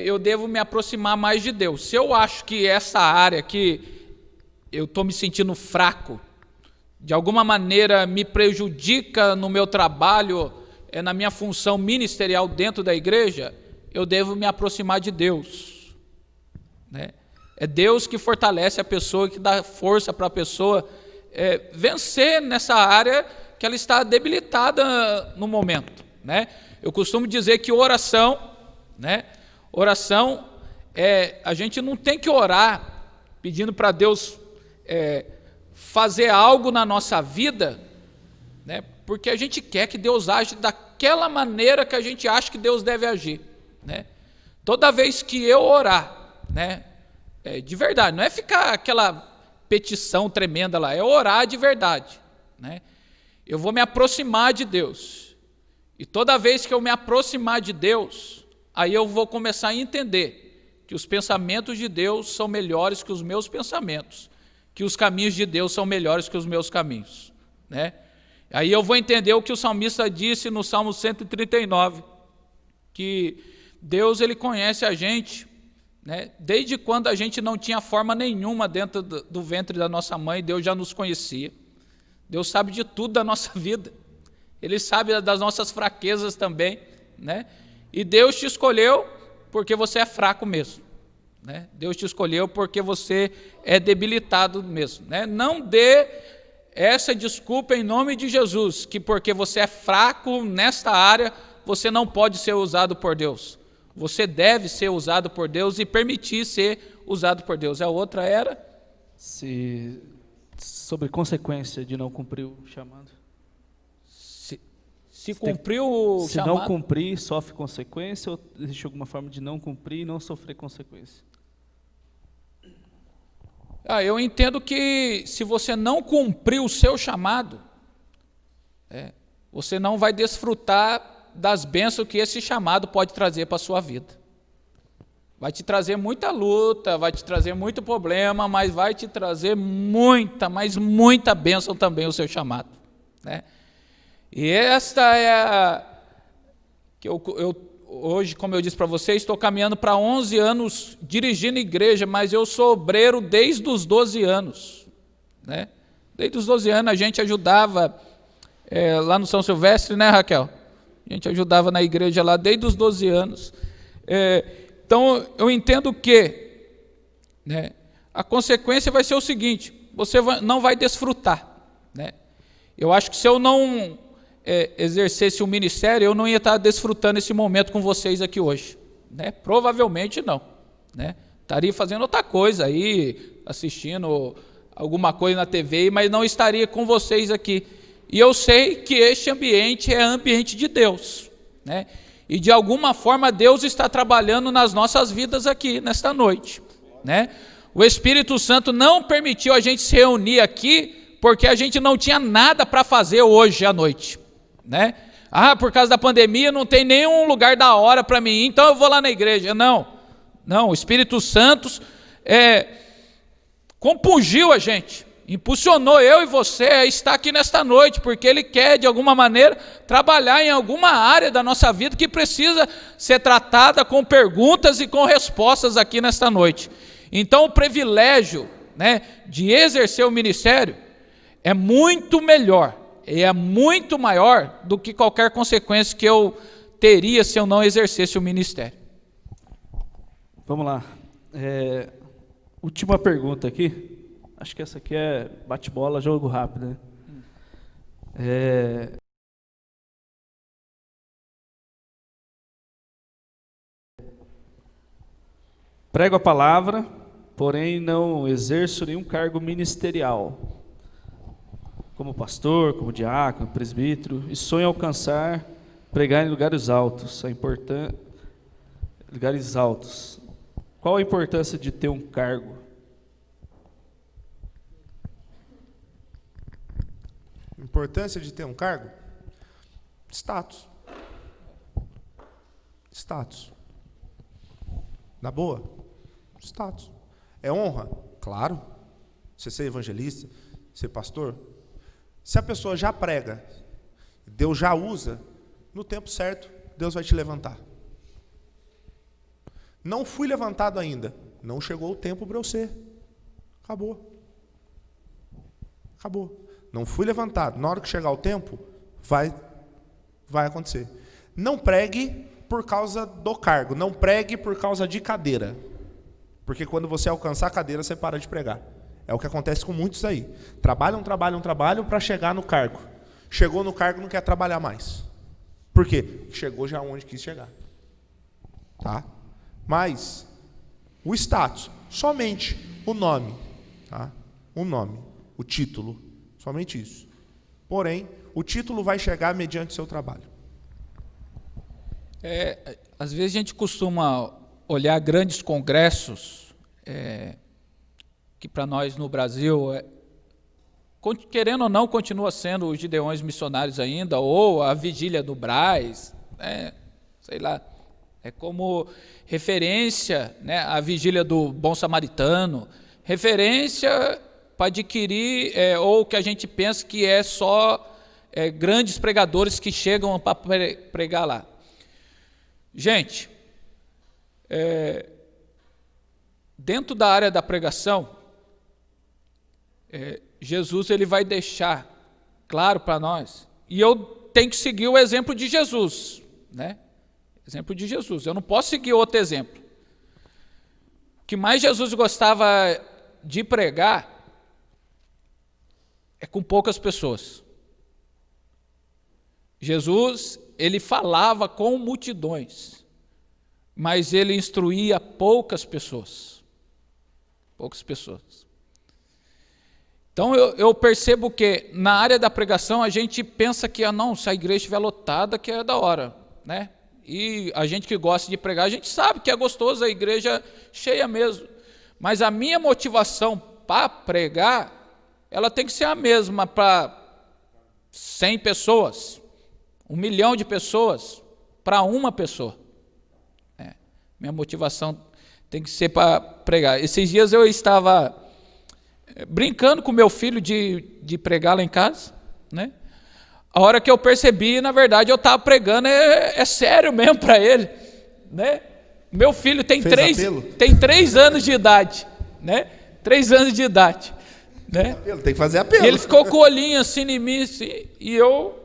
eu devo me aproximar mais de Deus. Se eu acho que essa área que eu estou me sentindo fraco, de alguma maneira me prejudica no meu trabalho, na minha função ministerial dentro da igreja, eu devo me aproximar de Deus, né? É Deus que fortalece a pessoa, que dá força para a pessoa vencer nessa área que ela está debilitada no momento, né? Eu costumo dizer que oração, né? Oração, a gente não tem que orar pedindo para Deus fazer algo na nossa vida, né? Porque a gente quer que Deus age daquela maneira que a gente acha que Deus deve agir, né? Toda vez que eu orar, né? De verdade, não é ficar aquela petição tremenda lá, é orar de verdade, né? Eu vou me aproximar de Deus, e toda vez que eu me aproximar de Deus, aí eu vou começar a entender que os pensamentos de Deus são melhores que os meus pensamentos, que os caminhos de Deus são melhores que os meus caminhos, né? Aí eu vou entender o que o salmista disse no Salmo 139, que Deus, Ele conhece a gente, né? Desde quando a gente não tinha forma nenhuma dentro do ventre da nossa mãe, Deus já nos conhecia. Deus sabe de tudo da nossa vida, Ele sabe das nossas fraquezas também, né? E Deus te escolheu porque você é fraco mesmo, né? Deus te escolheu porque você é debilitado mesmo, né? Não dê essa desculpa em nome de Jesus, que porque você é fraco nesta área, você não pode ser usado por Deus. Você deve ser usado por Deus e permitir ser usado por Deus. A outra era? Sobre consequência de não cumprir o chamado. Se cumpriu o chamado. Se não cumprir, sofre consequência, ou existe alguma forma de não cumprir e não sofrer consequência? Eu entendo que se você não cumprir o seu chamado, você não vai desfrutar das bênçãos que esse chamado pode trazer para a sua vida. Vai te trazer muita luta, vai te trazer muito problema, mas vai te trazer muita, mas muita bênção também o seu chamado, né? E esta é que eu hoje, como eu disse para vocês, estou caminhando para 11 anos dirigindo igreja, mas eu sou obreiro desde os 12 anos, né? Desde os 12 anos a gente ajudava lá no São Silvestre, né, Raquel? A gente ajudava na igreja lá desde os 12 anos. Então, eu entendo que, né, a consequência vai ser o seguinte: você não vai desfrutar, né? Eu acho que se eu não exercesse o ministério, eu não ia estar desfrutando esse momento com vocês aqui hoje, né? Provavelmente não, né? Estaria fazendo outra coisa aí, assistindo alguma coisa na TV, mas não estaria com vocês aqui. E eu sei que este ambiente é ambiente de Deus, né? E de alguma forma Deus está trabalhando nas nossas vidas aqui, nesta noite, né? O Espírito Santo não permitiu a gente se reunir aqui porque a gente não tinha nada para fazer hoje à noite, né? Ah, por causa da pandemia não tem nenhum lugar da hora para mim ir, então eu vou lá na igreja. Não, o Espírito Santo compungiu a gente, impulsionou eu e você a estar aqui nesta noite, porque Ele quer, de alguma maneira, trabalhar em alguma área da nossa vida que precisa ser tratada com perguntas e com respostas aqui nesta noite. Então, o privilégio, né, de exercer o ministério é muito melhor, e é muito maior do que qualquer consequência que eu teria se eu não exercesse o ministério. Vamos lá. Última pergunta aqui. Acho que essa aqui é bate-bola, jogo rápido, né? Prego a palavra, porém não exerço nenhum cargo ministerial, como pastor, como diácono, presbítero, e sonho alcançar, pregar em lugares altos. Lugares altos. Qual a importância de ter um cargo? Importância de ter um cargo? Status. Status. Na boa? Status. É honra? Claro. Você ser evangelista, ser pastor. Se a pessoa já prega, Deus já usa, no tempo certo, Deus vai te levantar. Não fui levantado ainda. Não chegou o tempo para eu ser. Acabou. Acabou. Não fui levantado. Na hora que chegar o tempo, vai acontecer. Não pregue por causa do cargo. Não pregue por causa de cadeira. Porque quando você alcançar a cadeira, você para de pregar. É o que acontece com muitos aí. Trabalham para chegar no cargo. Chegou no cargo, não quer trabalhar mais. Por quê? Chegou já onde quis chegar. Tá? Mas o status, somente o nome. Tá? O nome, o título. Somente isso. Porém, o título vai chegar mediante o seu trabalho. Às vezes a gente costuma olhar grandes congressos, que para nós no Brasil, querendo ou não, continua sendo os Gideões Missionários ainda, ou a Vigília do Brás, sei lá, é como referência, né, a Vigília do Bom Samaritano, referência para adquirir, ou que a gente pensa que é só grandes pregadores que chegam para pregar lá. Gente, dentro da área da pregação, Jesus ele vai deixar claro para nós, e eu tenho que seguir o exemplo de Jesus, né? Exemplo de Jesus, eu não posso seguir outro exemplo. O que mais Jesus gostava de pregar é com poucas pessoas. Jesus, ele falava com multidões, mas ele instruía poucas pessoas. Poucas pessoas. Então eu percebo que na área da pregação a gente pensa que não, se a igreja estiver lotada, que é da hora, né? E a gente que gosta de pregar, a gente sabe que é gostoso a igreja cheia mesmo. Mas a minha motivação para pregar, ela tem que ser a mesma para 100 pessoas, 1 milhão de pessoas, para uma pessoa. Minha motivação tem que ser para pregar. Esses dias eu estava brincando com meu filho de pregar lá em casa, né? A hora que eu percebi, na verdade, eu estava pregando, sério mesmo para ele, né? Meu filho tem 3 anos de idade, né? 3 anos de idade, né? Tem que fazer apelo. E ele ficou com o olhinho assim em mim, assim, e eu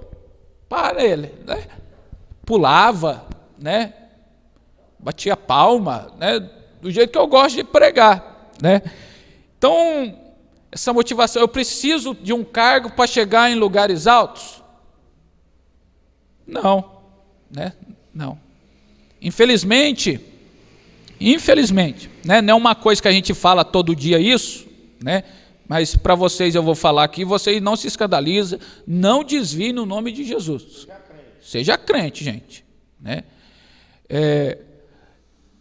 para ele, né? Pulava, né? Batia palma, né? Do jeito que eu gosto de pregar, né? Então, essa motivação, eu preciso de um cargo para chegar em lugares altos? Não, né? Não. Infelizmente, né? Não é uma coisa que a gente fala todo dia isso, né? Mas para vocês eu vou falar aqui, vocês não se escandalizem, não desviem no nome de Jesus. Seja crente, gente, né?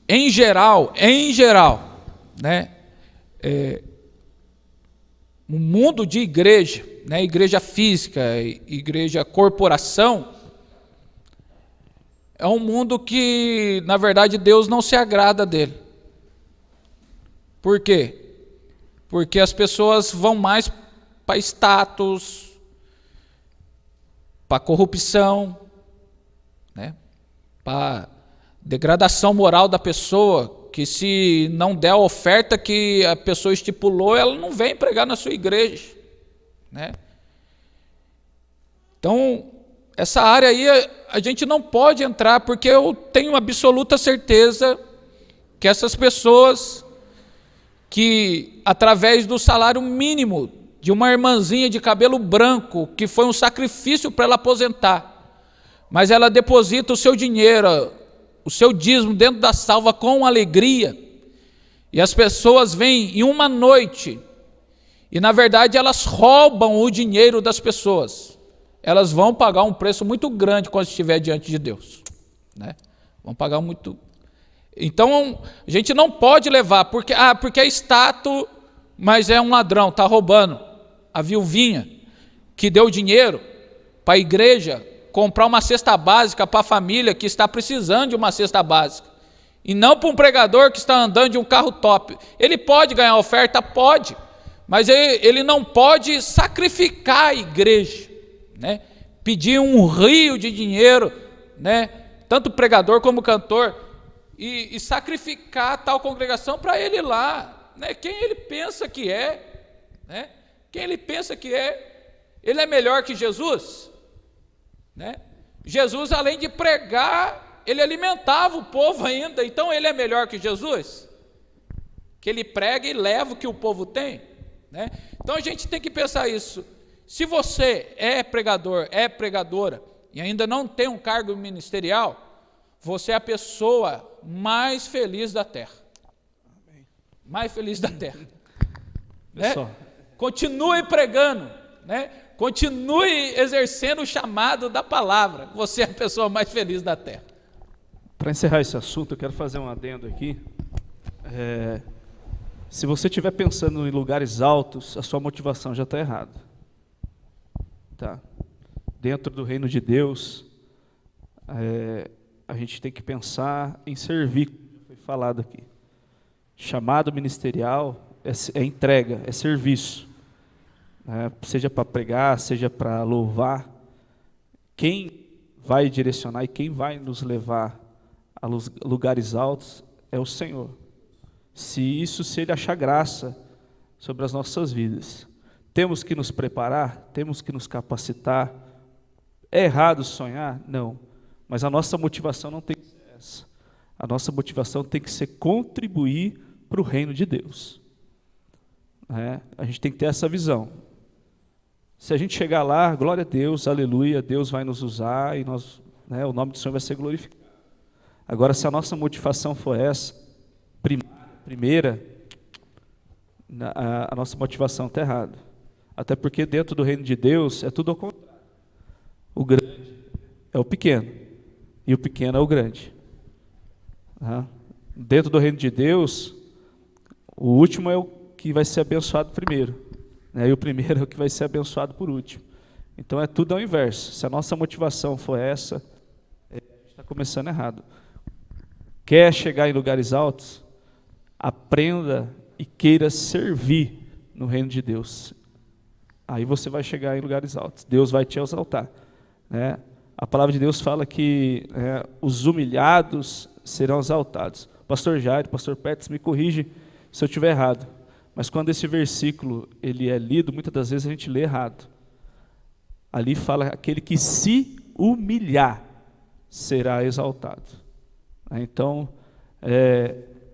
Em geral, né, um mundo de igreja, né, igreja física, igreja corporação, é um mundo que, na verdade, Deus não se agrada dele. Por quê? Porque as pessoas vão mais para status, para corrupção, né, para degradação moral da pessoa, que se não der a oferta que a pessoa estipulou, ela não vem pregar na sua igreja, né? Então, essa área aí a gente não pode entrar, porque eu tenho absoluta certeza que essas pessoas que, através do salário mínimo de uma irmãzinha de cabelo branco, que foi um sacrifício para ela aposentar, mas ela deposita o seu dinheiro, o seu dízimo dentro da salva com alegria, e as pessoas vêm em uma noite, e na verdade elas roubam o dinheiro das pessoas, elas vão pagar um preço muito grande quando estiver diante de Deus, né? Vão pagar muito. Então a gente não pode levar, porque é status, mas é um ladrão, está roubando. A viuvinha que deu dinheiro para a igreja comprar uma cesta básica para a família que está precisando de uma cesta básica, e não para um pregador que está andando de um carro top. Ele pode ganhar oferta? Pode, mas ele não pode sacrificar a igreja, né? Pedir um rio de dinheiro, né? Tanto pregador como cantor, e sacrificar tal congregação para ele ir lá, né? Quem ele pensa que é, né? Quem ele pensa que é? Ele é melhor que Jesus? Né? Jesus, além de pregar, ele alimentava o povo ainda, então ele é melhor que Jesus? Que ele prega e leva o que o povo tem, né? Então a gente tem que pensar isso. Se você é pregador, é pregadora, e ainda não tem um cargo ministerial, você é a pessoa mais feliz da terra. Mais feliz da terra. Né? Continue pregando, né? Continue exercendo o chamado da palavra. Você é a pessoa mais feliz da terra. Para encerrar esse assunto, eu quero fazer um adendo aqui. Se você estiver pensando em lugares altos, a sua motivação já está errada. Tá? Dentro do reino de Deus, a gente tem que pensar em servir, como foi falado aqui. Chamado ministerial é entrega, é serviço. Seja para pregar, seja para louvar, quem vai direcionar e quem vai nos levar a lugares altos é o Senhor. Se Ele achar graça sobre as nossas vidas, temos que nos preparar, temos que nos capacitar. É errado sonhar? Não, mas a nossa motivação não tem que ser essa. A nossa motivação tem que ser contribuir para o reino de Deus. A gente tem que ter essa visão. Se a gente chegar lá, glória a Deus, aleluia, Deus vai nos usar e o nome do Senhor vai ser glorificado. Agora, se a nossa motivação for essa, primeira, a nossa motivação está errada. Até porque dentro do reino de Deus é tudo ao contrário. O grande é o pequeno e o pequeno é o grande. Dentro do reino de Deus, o último é o que vai ser abençoado primeiro. E o primeiro é o que vai ser abençoado por último. Então é tudo ao inverso. Se a nossa motivação for essa, a gente está começando errado. Quer chegar em lugares altos? Aprenda e queira servir no reino de Deus. Aí você vai chegar em lugares altos. Deus vai te exaltar. A palavra de Deus fala que os humilhados serão exaltados. Pastor Jair, pastor Petros, me corrige se eu estiver errado. Mas quando esse versículo ele é lido, muitas das vezes a gente lê errado. Ali fala aquele que se humilhar será exaltado. Então,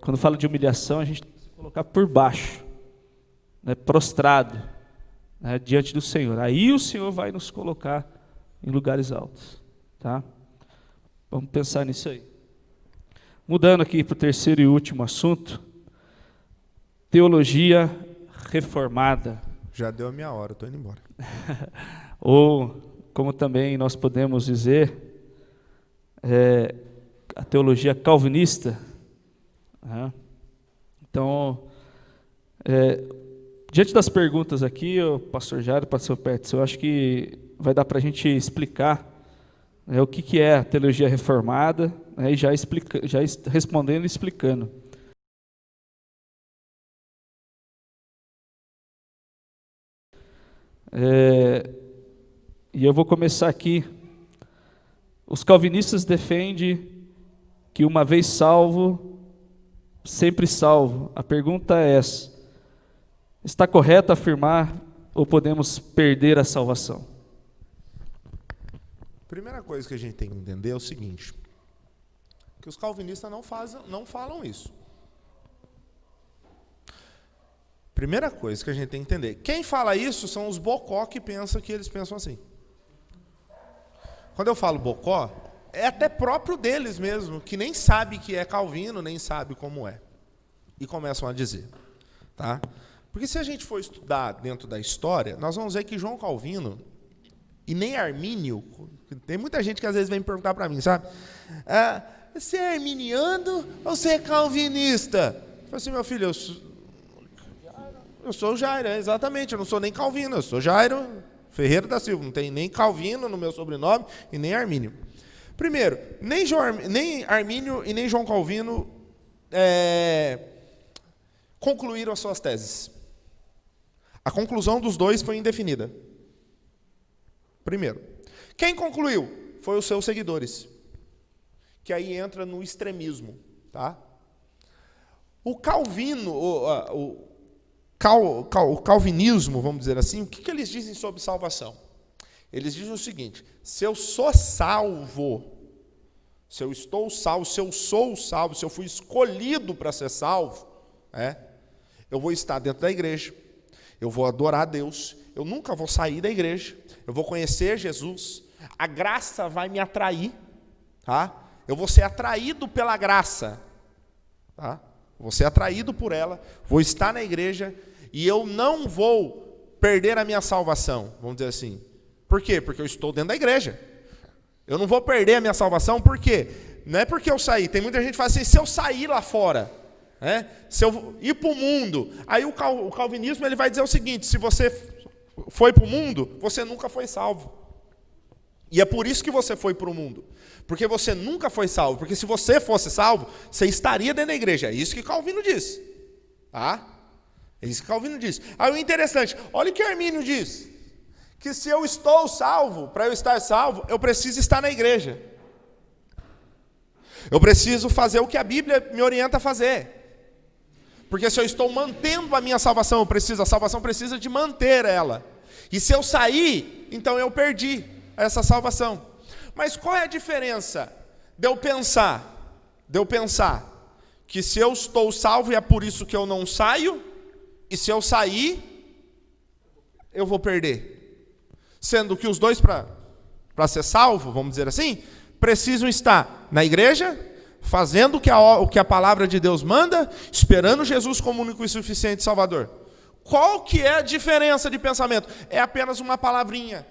quando fala de humilhação, a gente tem que se colocar por baixo, prostrado, diante do Senhor. Aí o Senhor vai nos colocar em lugares altos. Tá? Vamos pensar nisso aí. Mudando aqui para o terceiro e último assunto. Teologia reformada. Já deu a minha hora, estou indo embora. Ou, como também nós podemos dizer, a teologia calvinista. Então, Diante das perguntas aqui, o pastor Jairo, pastor Pertz, eu acho que vai dar para a gente explicar, né, o que é a teologia reformada, né, e já respondendo e explicando. E eu vou começar aqui. Os calvinistas defendem que uma vez salvo, sempre salvo. A pergunta é essa: está correto afirmar ou podemos perder a salvação? Primeira coisa que a gente tem que entender é o seguinte, que os calvinistas não falam isso. Primeira coisa que a gente tem que entender, quem fala isso são os bocó que pensam que eles pensam assim. Quando eu falo bocó, é até próprio deles mesmo, que nem sabe que é calvino, nem sabe como é. E começam a dizer. Tá? Porque se a gente for estudar dentro da história, nós vamos ver que João Calvino e nem Armínio, tem muita gente que às vezes vem perguntar para mim, sabe? Você é arminiano ou você é calvinista? Eu falo assim, meu filho, eu sou Jairo, exatamente, eu não sou nem calvino, eu sou Jairo Ferreira da Silva, não tem nem Calvino no meu sobrenome e nem Armínio. Primeiro, nem Armínio e nem João Calvino concluíram as suas teses. A conclusão dos dois foi indefinida. Primeiro, quem concluiu? Foi os seus seguidores, que aí entra no extremismo. Tá? O Calvino, o calvinismo, vamos dizer assim, o que eles dizem sobre salvação? Eles dizem o seguinte: se eu sou salvo, se eu estou salvo, se eu sou salvo, se eu fui escolhido para ser salvo, eu vou estar dentro da igreja, eu vou adorar a Deus, eu nunca vou sair da igreja, eu vou conhecer Jesus, a graça vai me atrair, tá? Eu vou ser atraído pela graça, tá? Vou ser atraído por ela, vou estar na igreja e eu não vou perder a minha salvação, vamos dizer assim. Por quê? Porque eu estou dentro da igreja. Eu não vou perder a minha salvação, por quê? Não é porque eu saí. Tem muita gente que fala assim, se eu sair lá fora, se eu ir para o mundo, aí o calvinismo ele vai dizer o seguinte: se você foi para o mundo, você nunca foi salvo. E é por isso que você foi para o mundo. Porque você nunca foi salvo. Porque se você fosse salvo, você estaria dentro da igreja. É isso que Calvino diz. Tá? É isso que Calvino diz. Aí o interessante, olha o que Armínio diz. Que se eu estou salvo, para eu estar salvo, eu preciso estar na igreja. Eu preciso fazer o que a Bíblia me orienta a fazer. Porque se eu estou mantendo a minha salvação, a salvação precisa de manter ela. E se eu sair, então eu perdi essa salvação. Mas qual é a diferença de eu pensar que se eu estou salvo e é por isso que eu não saio, e se eu sair, eu vou perder? Sendo que os dois, para ser salvo, vamos dizer assim, precisam estar na igreja, fazendo o que a palavra de Deus manda, esperando Jesus como único e suficiente Salvador. Qual que é a diferença de pensamento? É apenas uma palavrinha.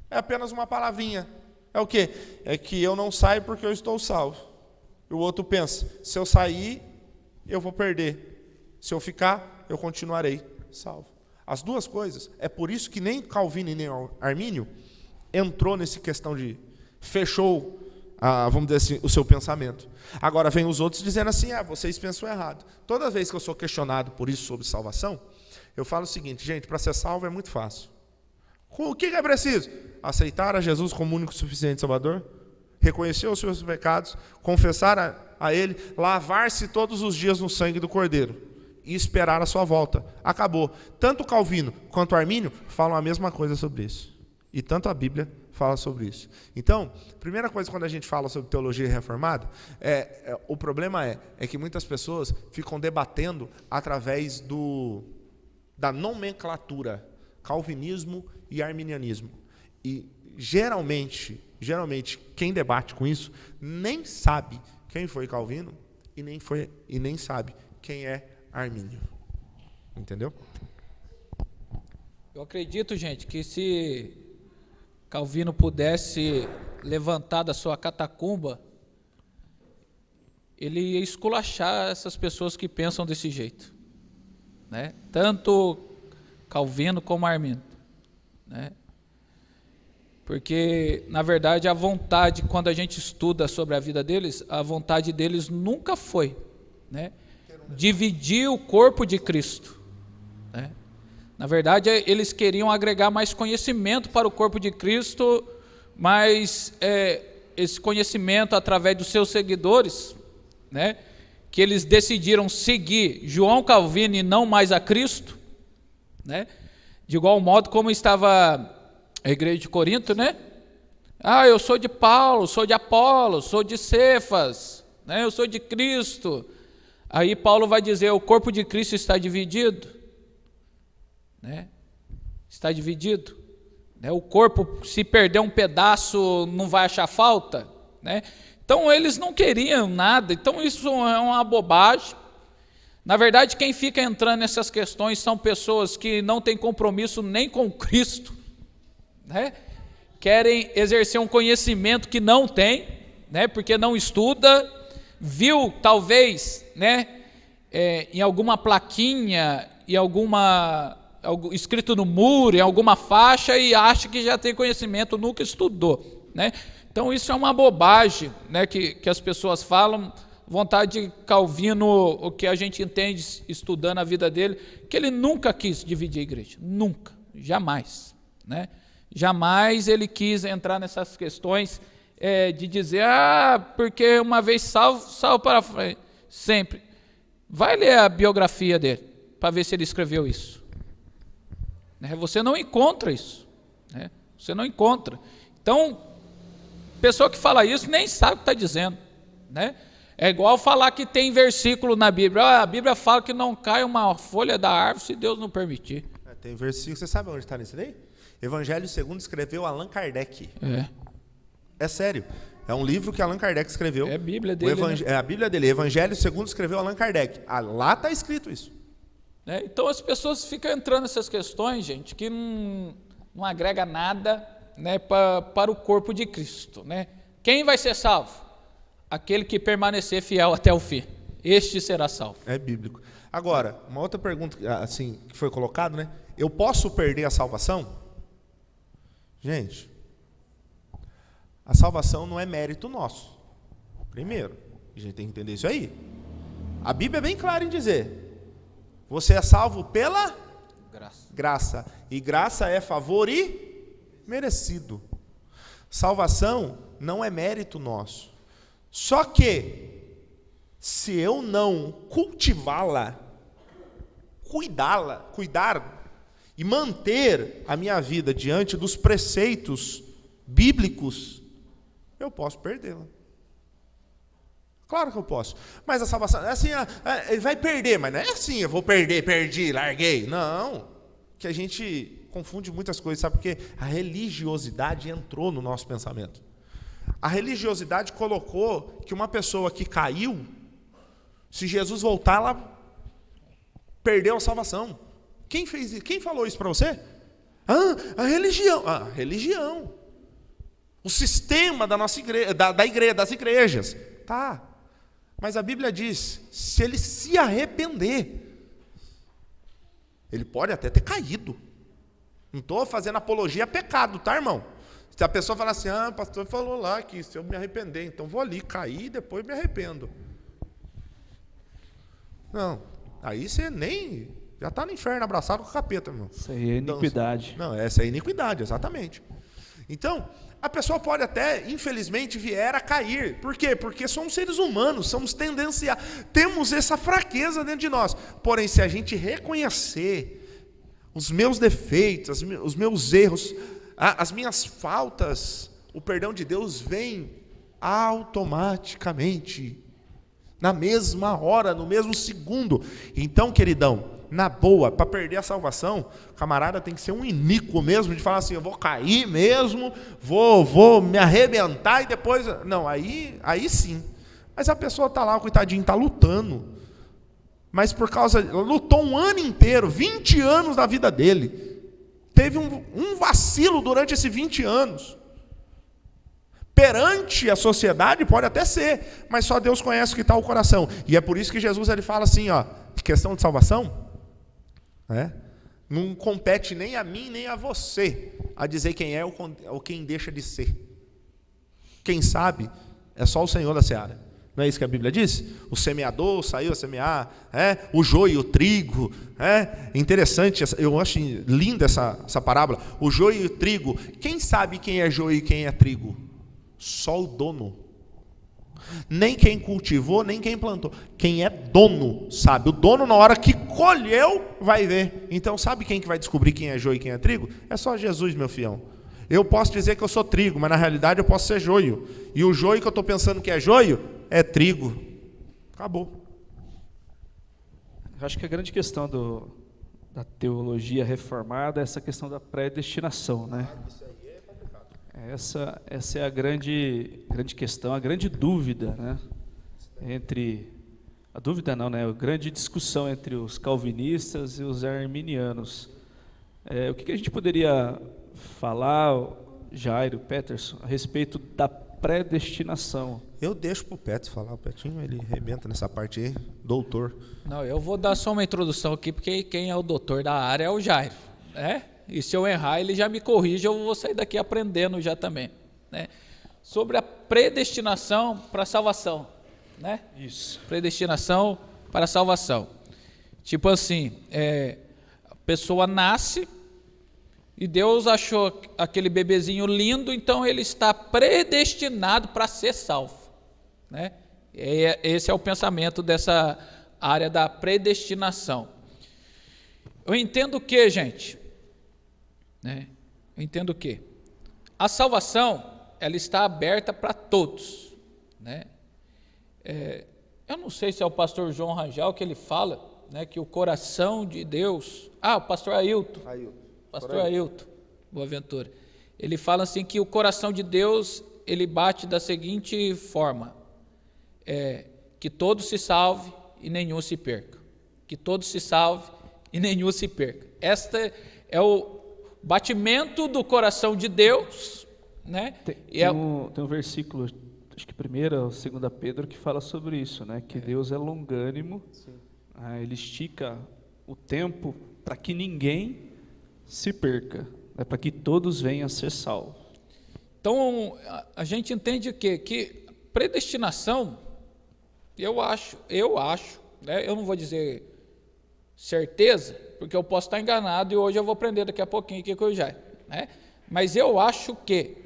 É apenas uma palavrinha. É o quê? É que eu não saio porque eu estou salvo. E o outro pensa, se eu sair, eu vou perder. Se eu ficar, eu continuarei salvo. As duas coisas. É por isso que nem Calvino e nem Armínio entrou nessa questão de fechou, vamos dizer assim, o seu pensamento. Agora vem os outros dizendo assim, vocês pensam errado. Toda vez que eu sou questionado por isso sobre salvação, eu falo o seguinte, gente, para ser salvo é muito fácil. O que é preciso? Aceitar a Jesus como único e suficiente Salvador, reconhecer os seus pecados, confessar a Ele, lavar-se todos os dias no sangue do Cordeiro e esperar a sua volta. Acabou. Tanto Calvino quanto Armínio falam a mesma coisa sobre isso. E tanto a Bíblia fala sobre isso. Então, primeira coisa quando a gente fala sobre teologia reformada, o problema é que muitas pessoas ficam debatendo através da nomenclatura, calvinismo e arminianismo. E geralmente, quem debate com isso nem sabe quem foi Calvino e nem sabe quem é Armínio. Entendeu? Eu acredito, gente, que se Calvino pudesse levantar da sua catacumba, ele ia esculachar essas pessoas que pensam desse jeito. né? Tanto Calvino como Arminiano, né? Porque, na verdade, a vontade, quando a gente estuda sobre a vida deles, a vontade deles nunca foi, né, dividir o corpo de Cristo, né? Na verdade, eles queriam agregar mais conhecimento para o corpo de Cristo, mas esse conhecimento através dos seus seguidores, né, que eles decidiram seguir João Calvino e não mais a Cristo, né? De igual modo como estava a igreja de Corinto, né? Eu sou de Paulo, sou de Apolo, sou de Cefas, né? Eu sou de Cristo. Aí Paulo vai dizer, o corpo de Cristo está dividido, né? Está dividido, né? O corpo, se perder um pedaço, não vai achar falta, né? Então eles não queriam nada, então isso é uma bobagem. Na verdade, quem fica entrando nessas questões são pessoas que não têm compromisso nem com Cristo, né? Querem exercer um conhecimento que não tem, né? Porque não estuda, viu talvez, né, em alguma plaquinha, em escrito no muro, em alguma faixa, e acha que já tem conhecimento, nunca estudou, né? Então isso é uma bobagem, né, que as pessoas falam. Vontade de Calvino, o que a gente entende estudando a vida dele, que ele nunca quis dividir a igreja, nunca, jamais, né? Jamais ele quis entrar nessas questões de dizer, porque uma vez salvo para sempre. Vai ler a biografia dele, para ver se ele escreveu isso. Você não encontra isso, né? Você não encontra. Então, pessoa que fala isso nem sabe o que está dizendo, né? É igual falar que tem versículo na Bíblia. A Bíblia fala que não cai uma folha da árvore se Deus não permitir. Tem versículo, você sabe onde está nisso daí? Evangelho segundo escreveu Allan Kardec. É sério. É um livro que Allan Kardec escreveu. É a Bíblia dele. É a Bíblia dele. Evangelho segundo escreveu Allan Kardec. Lá está escrito isso. Então as pessoas ficam entrando nessas questões, gente, que não agrega nada, né, para o corpo de Cristo, né? Quem vai ser salvo? Aquele que permanecer fiel até o fim. Este será salvo. É bíblico. Agora, uma outra pergunta assim, que foi colocada, né? Eu posso perder a salvação? Gente, a salvação não é mérito nosso. Primeiro, a gente tem que entender isso aí. A Bíblia é bem clara em dizer: você é salvo pela graça. E graça é favor e merecido. Salvação não é mérito nosso. Só que, se eu não cultivá-la, cuidar e manter a minha vida diante dos preceitos bíblicos, eu posso perdê-la. Claro que eu posso. Mas a salvação, assim, ele vai perder, mas não é assim, eu vou perdi, larguei. Não, que a gente confunde muitas coisas, sabe? Porque a religiosidade entrou no nosso pensamento. A religiosidade colocou que uma pessoa que caiu, se Jesus voltar, ela perdeu a salvação. Quem fez isso? Quem falou isso para você? A religião. A religião. O sistema da nossa igreja, das igrejas. Tá. Mas a Bíblia diz, se ele se arrepender, ele pode até ter caído. Não estou fazendo apologia a pecado, tá, irmão? Se a pessoa falar assim, o pastor falou lá que se eu me arrepender, então vou ali cair e depois me arrependo. Não, aí você nem, já está no inferno abraçado com o capeta, irmão. Isso aí é iniquidade. Não, essa é iniquidade, exatamente. Então, a pessoa pode até, infelizmente, vier a cair. Por quê? Porque somos seres humanos, somos tendenciais, temos essa fraqueza dentro de nós. Porém, se a gente reconhecer os meus defeitos, os meus erros, as minhas faltas, o perdão de Deus vem automaticamente, na mesma hora, no mesmo segundo. Então, queridão, na boa, para perder a salvação, o camarada tem que ser um iníquo mesmo, de falar assim, eu vou cair mesmo, vou me arrebentar e depois... Não, aí sim. Mas a pessoa está lá, coitadinho, está lutando. Mas lutou um ano inteiro, 20 anos da vida dele. Teve um vacilo durante esses 20 anos. Perante a sociedade pode até ser, mas só Deus conhece o que está o coração. E é por isso que Jesus ele fala assim, questão de salvação, né? Não compete nem a mim, nem a você, a dizer quem é ou quem deixa de ser. Quem sabe é só o Senhor da seara. Não é isso que a Bíblia diz? O semeador saiu a semear, o joio e o trigo. Interessante, eu acho linda essa parábola. O joio e o trigo. Quem sabe quem é joio e quem é trigo? Só o dono. Nem quem cultivou, nem quem plantou. Quem é dono sabe. O dono, na hora que colheu, vai ver. Então, sabe quem que vai descobrir quem é joio e quem é trigo? É só Jesus, meu fião. Eu posso dizer que eu sou trigo, mas na realidade eu posso ser joio. E o joio que eu estou pensando que é joio, é trigo. Acabou. Eu acho que a grande questão da teologia reformada é essa questão da predestinação, né? Essa é a grande questão, a grande dúvida, né? A dúvida não, né? A grande discussão entre os calvinistas e os arminianos. O que a gente poderia falar, Jairo, Peterson, a respeito da predestinação? Eu deixo para o Peterson falar, o Petinho ele arrebenta nessa parte aí, doutor. Não, eu vou dar só uma introdução aqui, porque quem é o doutor da área é o Jairo, né? E se eu errar, ele já me corrige, eu vou sair daqui aprendendo já também, né? Sobre a predestinação para a salvação, né? Isso. Predestinação para a salvação. Tipo assim, a pessoa nasce e Deus achou aquele bebezinho lindo, então ele está predestinado para ser salvo, né? Esse é o pensamento dessa área da predestinação. Eu entendo que, gente, né? Eu entendo que a salvação ela está aberta para todos, né? Eu não sei se é o pastor João Rangel que ele fala, né, que o coração de Deus... o pastor Ailton. Pastor Ailton Boaventura. Ele fala assim que o coração de Deus ele bate da seguinte forma: que todos se salve e nenhum se perca. Que todos se salve e nenhum se perca. Este é o batimento do coração de Deus, né? Tem um versículo, acho que 1ª ou 2ª Pedro, que fala sobre isso, né? Que Deus é longânimo, ele estica o tempo para que ninguém se perca, para que todos venham a ser salvos. Então, a gente entende o quê? Que predestinação, eu acho, né? Eu não vou dizer certeza, porque eu posso estar enganado e hoje eu vou aprender daqui a pouquinho aqui com o Jair, né? Mas eu acho que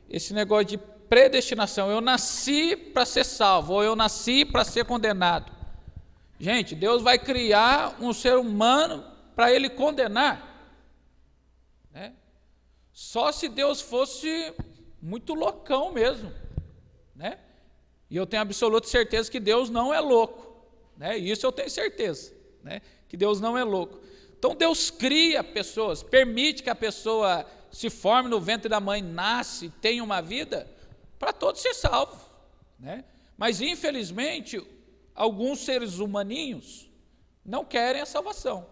esse negócio de predestinação, eu nasci para ser salvo, ou eu nasci para ser condenado. Gente, Deus vai criar um ser humano para ele condenar, né? Só se Deus fosse muito loucão mesmo, né? E eu tenho absoluta certeza que Deus não é louco, né? Isso eu tenho certeza, né? Que Deus não é louco. Então Deus cria pessoas, permite que a pessoa se forme no ventre da mãe, nasce, tenha uma vida, para todos ser salvos, né? Mas infelizmente alguns seres humaninhos não querem a salvação,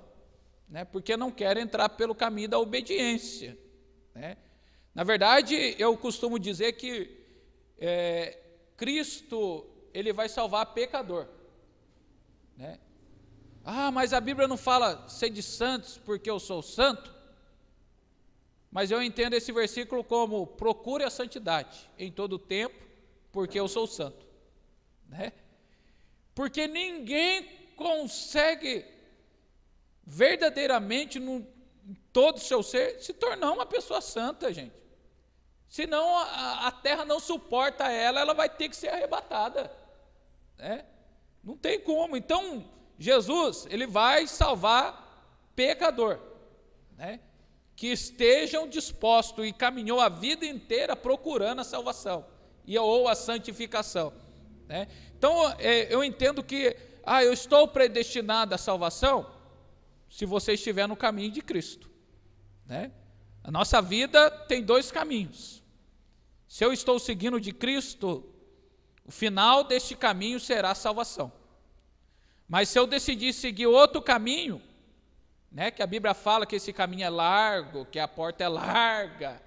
né? Porque não querem entrar pelo caminho da obediência, né? Na verdade, eu costumo dizer que Cristo ele vai salvar pecador, né? Mas a Bíblia não fala sede santos porque eu sou santo. Mas eu entendo esse versículo como procure a santidade em todo o tempo, porque eu sou santo, né? Porque ninguém consegue verdadeiramente, em todo o seu ser, se tornar uma pessoa santa, gente. Senão a terra não suporta ela vai ter que ser arrebatada, né? Não tem como. Então, Jesus, ele vai salvar pecador, né? Que estejam dispostos e caminhou a vida inteira procurando a salvação ou a santificação, né? Então, eu entendo que eu estou predestinado à salvação se você estiver no caminho de Cristo, né? A nossa vida tem 2 caminhos. Se eu estou seguindo de Cristo, o final deste caminho será a salvação. Mas se eu decidir seguir outro caminho, né, que a Bíblia fala que esse caminho é largo, que a porta é larga,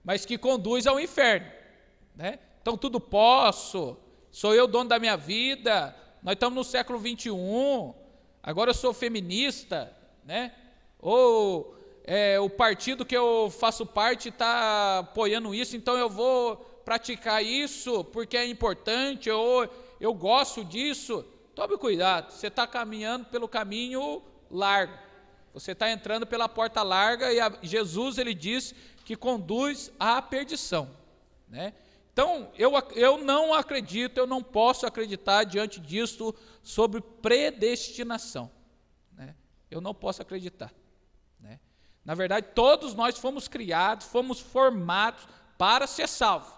mas que conduz ao inferno, né? Então tudo posso, sou eu dono da minha vida, nós estamos no século 21, agora eu sou feminista, né? ou o partido que eu faço parte está apoiando isso, então eu vou praticar isso porque é importante, ou eu gosto disso. Tome cuidado, você está caminhando pelo caminho largo, você está entrando pela porta larga, e Jesus, ele diz que conduz à perdição, né? Então, eu não acredito, eu não posso acreditar diante disso sobre predestinação, né? Eu não posso acreditar, né? Na verdade, todos nós fomos criados, fomos formados para ser salvos,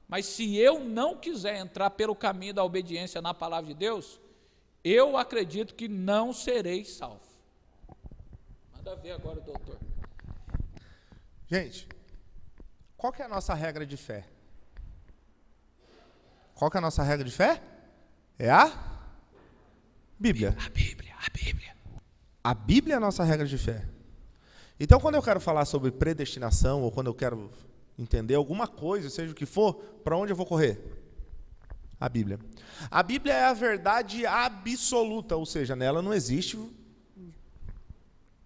mas se eu não quiser entrar pelo caminho da obediência na palavra de Deus, eu acredito que não serei salvo. Manda ver agora, doutor. Gente, qual que é a nossa regra de fé? Qual que é a nossa regra de fé? É a Bíblia. A Bíblia. A Bíblia é a nossa regra de fé. Então, quando eu quero falar sobre predestinação, ou quando eu quero entender alguma coisa, seja o que for, para onde eu vou correr? A Bíblia. A Bíblia é a verdade absoluta, ou seja, nela não existe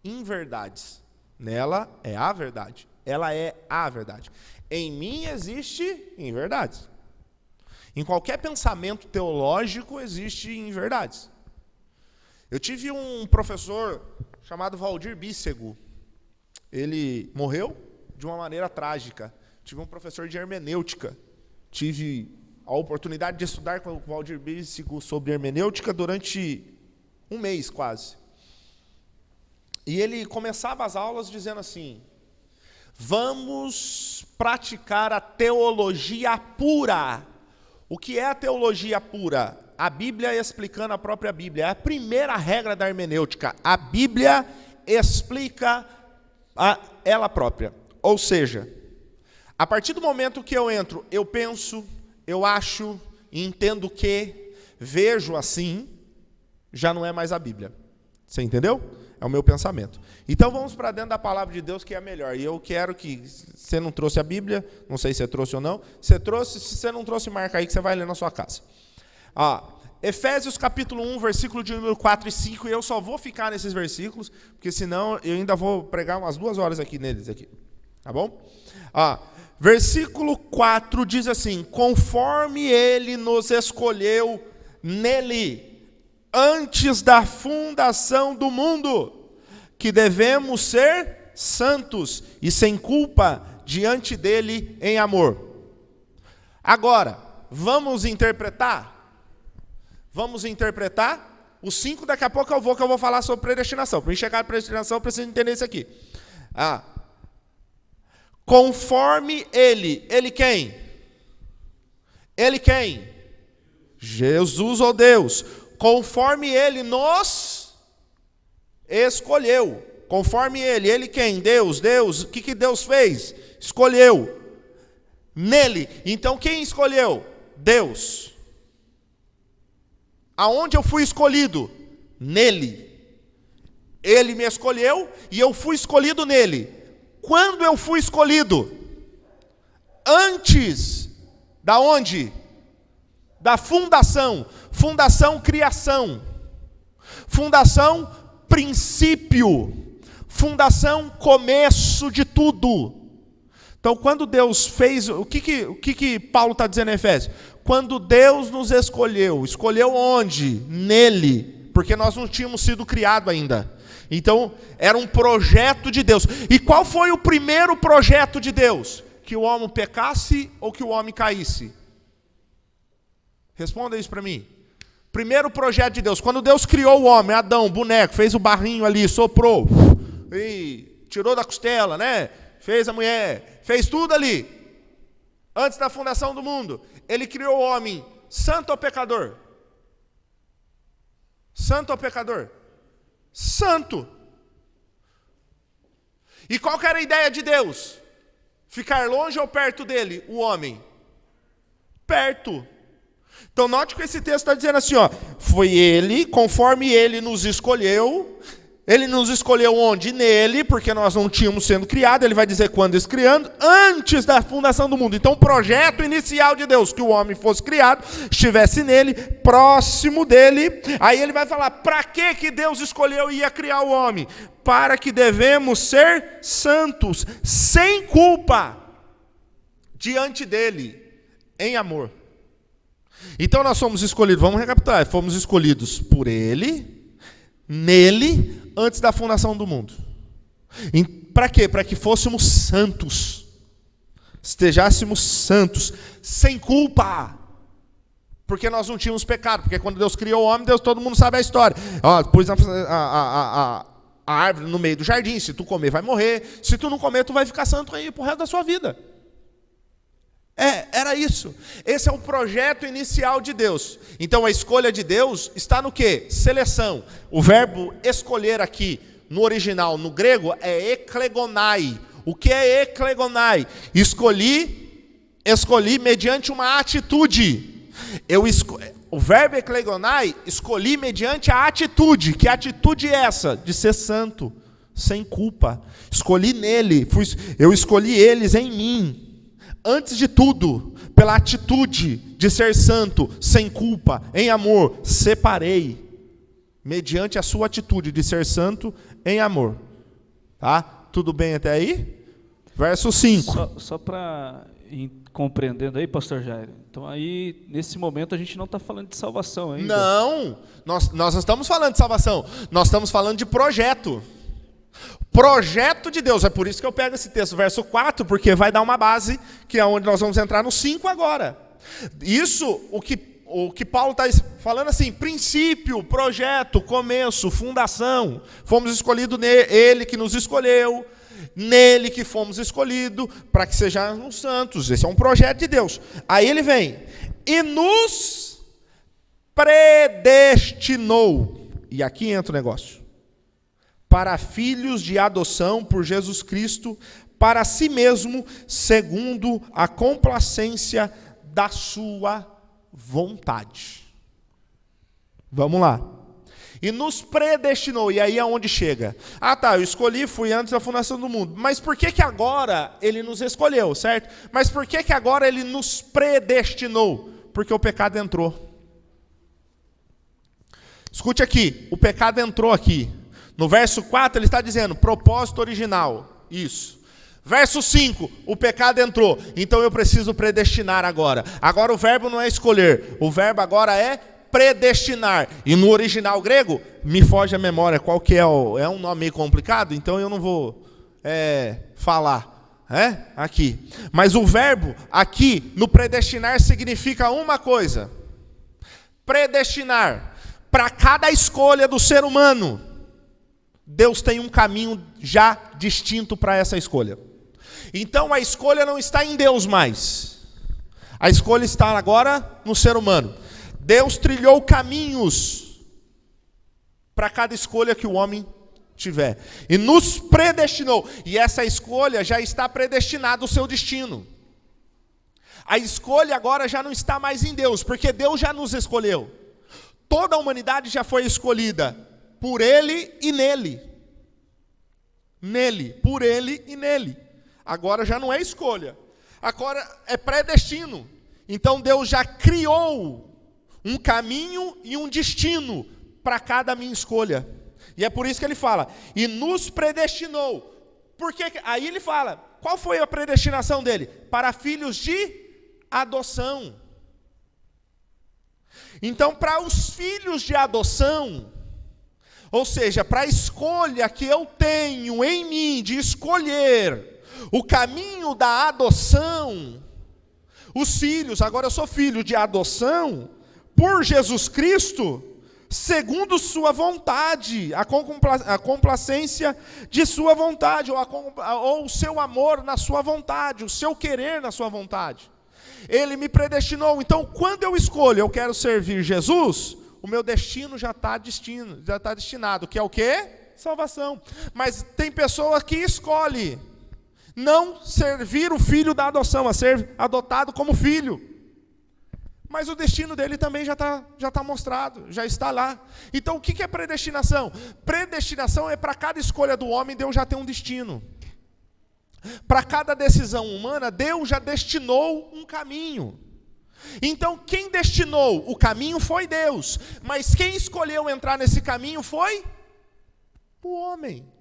inverdades. Nela é a verdade. Ela é a verdade. Em mim existe inverdades. Em qualquer pensamento teológico existe inverdades. Eu tive um professor chamado Valdir Bícego. Ele morreu de uma maneira trágica. Tive um professor de hermenêutica. Tive a oportunidade de estudar com o Valdir Bícego sobre hermenêutica durante um mês quase. E ele começava as aulas dizendo assim: vamos praticar a teologia pura. O que é a teologia pura? A Bíblia explicando a própria Bíblia. É a primeira regra da hermenêutica. A Bíblia explica ela própria. Ou seja, a partir do momento que eu entro, eu penso, eu acho, entendo que, vejo assim, já não é mais a Bíblia. Você entendeu? É o meu pensamento. Então vamos para dentro da palavra de Deus, que é a melhor. E eu quero que, você não trouxe a Bíblia, não sei se você trouxe ou não, você trouxe, se você não trouxe, marca aí que você vai ler na sua casa. Efésios capítulo 1, versículo de número 4 e 5, e eu só vou ficar nesses versículos, porque senão eu ainda vou pregar umas 2 horas aqui neles, aqui. Tá bom? Versículo 4 diz assim: conforme ele nos escolheu nele, antes da fundação do mundo, que devemos ser santos e sem culpa diante dele em amor. Agora, vamos interpretar? Vamos interpretar? Os 5 daqui a pouco que eu vou falar sobre predestinação. Para chegar à predestinação, eu preciso entender isso aqui. Conforme ele. Ele quem? Ele quem? Jesus ou Deus. Conforme ele nos escolheu. Conforme ele. Ele quem? Deus. Deus. O que Deus fez? Escolheu. Nele. Então quem escolheu? Deus. Aonde eu fui escolhido? Nele. Ele me escolheu e eu fui escolhido nele. Quando eu fui escolhido? Antes da onde? Da fundação. Fundação, criação. Fundação, princípio. Fundação, começo de tudo. Então, quando Deus fez, o que Paulo está dizendo em Efésios? Quando Deus nos escolheu, escolheu onde? Nele, porque nós não tínhamos sido criados ainda. Então, era um projeto de Deus. E qual foi o primeiro projeto de Deus? Que o homem pecasse ou que o homem caísse? Responda isso para mim. Primeiro projeto de Deus, quando Deus criou o homem, Adão, boneco, fez o barrinho ali, soprou, e tirou da costela, né? Fez a mulher, fez tudo ali. Antes da fundação do mundo, ele criou o homem santo ou pecador? Santo ou pecador? Santo. E qual que era a ideia de Deus? Ficar longe ou perto dele, o homem? Perto. Então note que esse texto está dizendo assim, foi ele, conforme ele nos escolheu, Ele nos escolheu onde? Nele, porque nós não tínhamos sendo criado. Ele vai dizer quando criando, antes da fundação do mundo. Então o projeto inicial de Deus, que o homem fosse criado, estivesse nele, próximo dele. Aí ele vai falar, para que Deus escolheu e ia criar o homem? Para que devemos ser santos, sem culpa, diante dele, em amor. Então nós fomos escolhidos, vamos recapitular, fomos escolhidos por ele, nele, antes da fundação do mundo. Para quê? Para que fôssemos santos, estejéssemos santos, sem culpa, porque nós não tínhamos pecado, porque quando Deus criou o homem, todo mundo sabe a história. Pôs a árvore no meio do jardim, se tu comer vai morrer, se tu não comer tu vai ficar santo aí pro resto da sua vida. Era isso. Esse é o projeto inicial de Deus. Então a escolha de Deus está no quê? Seleção. O verbo escolher aqui, no original, no grego, é eklegonai. O que é eklegonai? Escolhi mediante uma atitude. O verbo eklegonai, escolhi mediante a atitude. Que atitude é essa? De ser santo, sem culpa. Escolhi nele, eu escolhi eles em mim. Antes de tudo, pela atitude de ser santo, sem culpa, em amor, separei, mediante a sua atitude de ser santo, em amor. Tá? Tudo bem até aí? Verso 5. Só para ir compreendendo aí, pastor Jairo. Então aí, nesse momento, a gente não está falando de salvação ainda. Não, nós não estamos falando de salvação, nós estamos falando de projeto. Projeto de Deus, é por isso que eu pego esse texto, verso 4, porque vai dar uma base, que é onde nós vamos entrar no 5 agora. Isso, o que Paulo está falando assim, princípio, projeto, começo, fundação. Fomos escolhidos nele que nos escolheu, nele que fomos escolhidos, para que sejamos santos. Esse é um projeto de Deus. Aí ele vem, e nos predestinou. E aqui entra o negócio. Para filhos de adoção por Jesus Cristo, para si mesmo, segundo a complacência da sua vontade. Vamos lá. E nos predestinou, e aí é onde chega. Eu escolhi, fui antes da fundação do mundo. Mas por que agora ele nos escolheu, certo? Mas por que agora ele nos predestinou? Porque o pecado entrou. Escute aqui, o pecado entrou aqui. No verso 4 ele está dizendo, propósito original, isso. Verso 5, o pecado entrou, então eu preciso predestinar agora. Agora o verbo não é escolher, o verbo agora é predestinar. E no original grego, me foge a memória qual que é um nome meio complicado, então eu não vou falar aqui. Mas o verbo aqui, no predestinar, significa uma coisa. Predestinar, para cada escolha do ser humano, Deus tem um caminho já distinto para essa escolha. Então a escolha não está em Deus mais. A escolha está agora no ser humano. Deus trilhou caminhos para cada escolha que o homem tiver. E nos predestinou. E essa escolha já está predestinada o seu destino. A escolha agora já não está mais em Deus, porque Deus já nos escolheu. Toda a humanidade já foi escolhida por Ele e nele. Nele, por Ele e nele. Agora já não é escolha. Agora é predestino. Então Deus já criou um caminho e um destino para cada minha escolha. E é por isso que ele fala, e nos predestinou. Porque aí ele fala, qual foi a predestinação dele? Para filhos de adoção. Então, para os filhos de adoção, ou seja, para a escolha que eu tenho em mim de escolher o caminho da adoção, os filhos, agora eu sou filho de adoção, por Jesus Cristo, segundo sua vontade, a complacência de sua vontade, ou o seu amor na sua vontade, o seu querer na sua vontade. Ele me predestinou. Então, quando eu escolho, eu quero servir Jesus, o meu destino já está destinado, que é o quê? Salvação. Mas tem pessoa que escolhe não servir o filho da adoção, a ser adotado como filho. mas o destino dele também já tá mostrado, já está lá. Então o que é predestinação? Predestinação é para cada escolha do homem, Deus já tem um destino. Para cada decisão humana, Deus já destinou um caminho. Então quem destinou o caminho foi Deus, mas quem escolheu entrar nesse caminho foi o homem.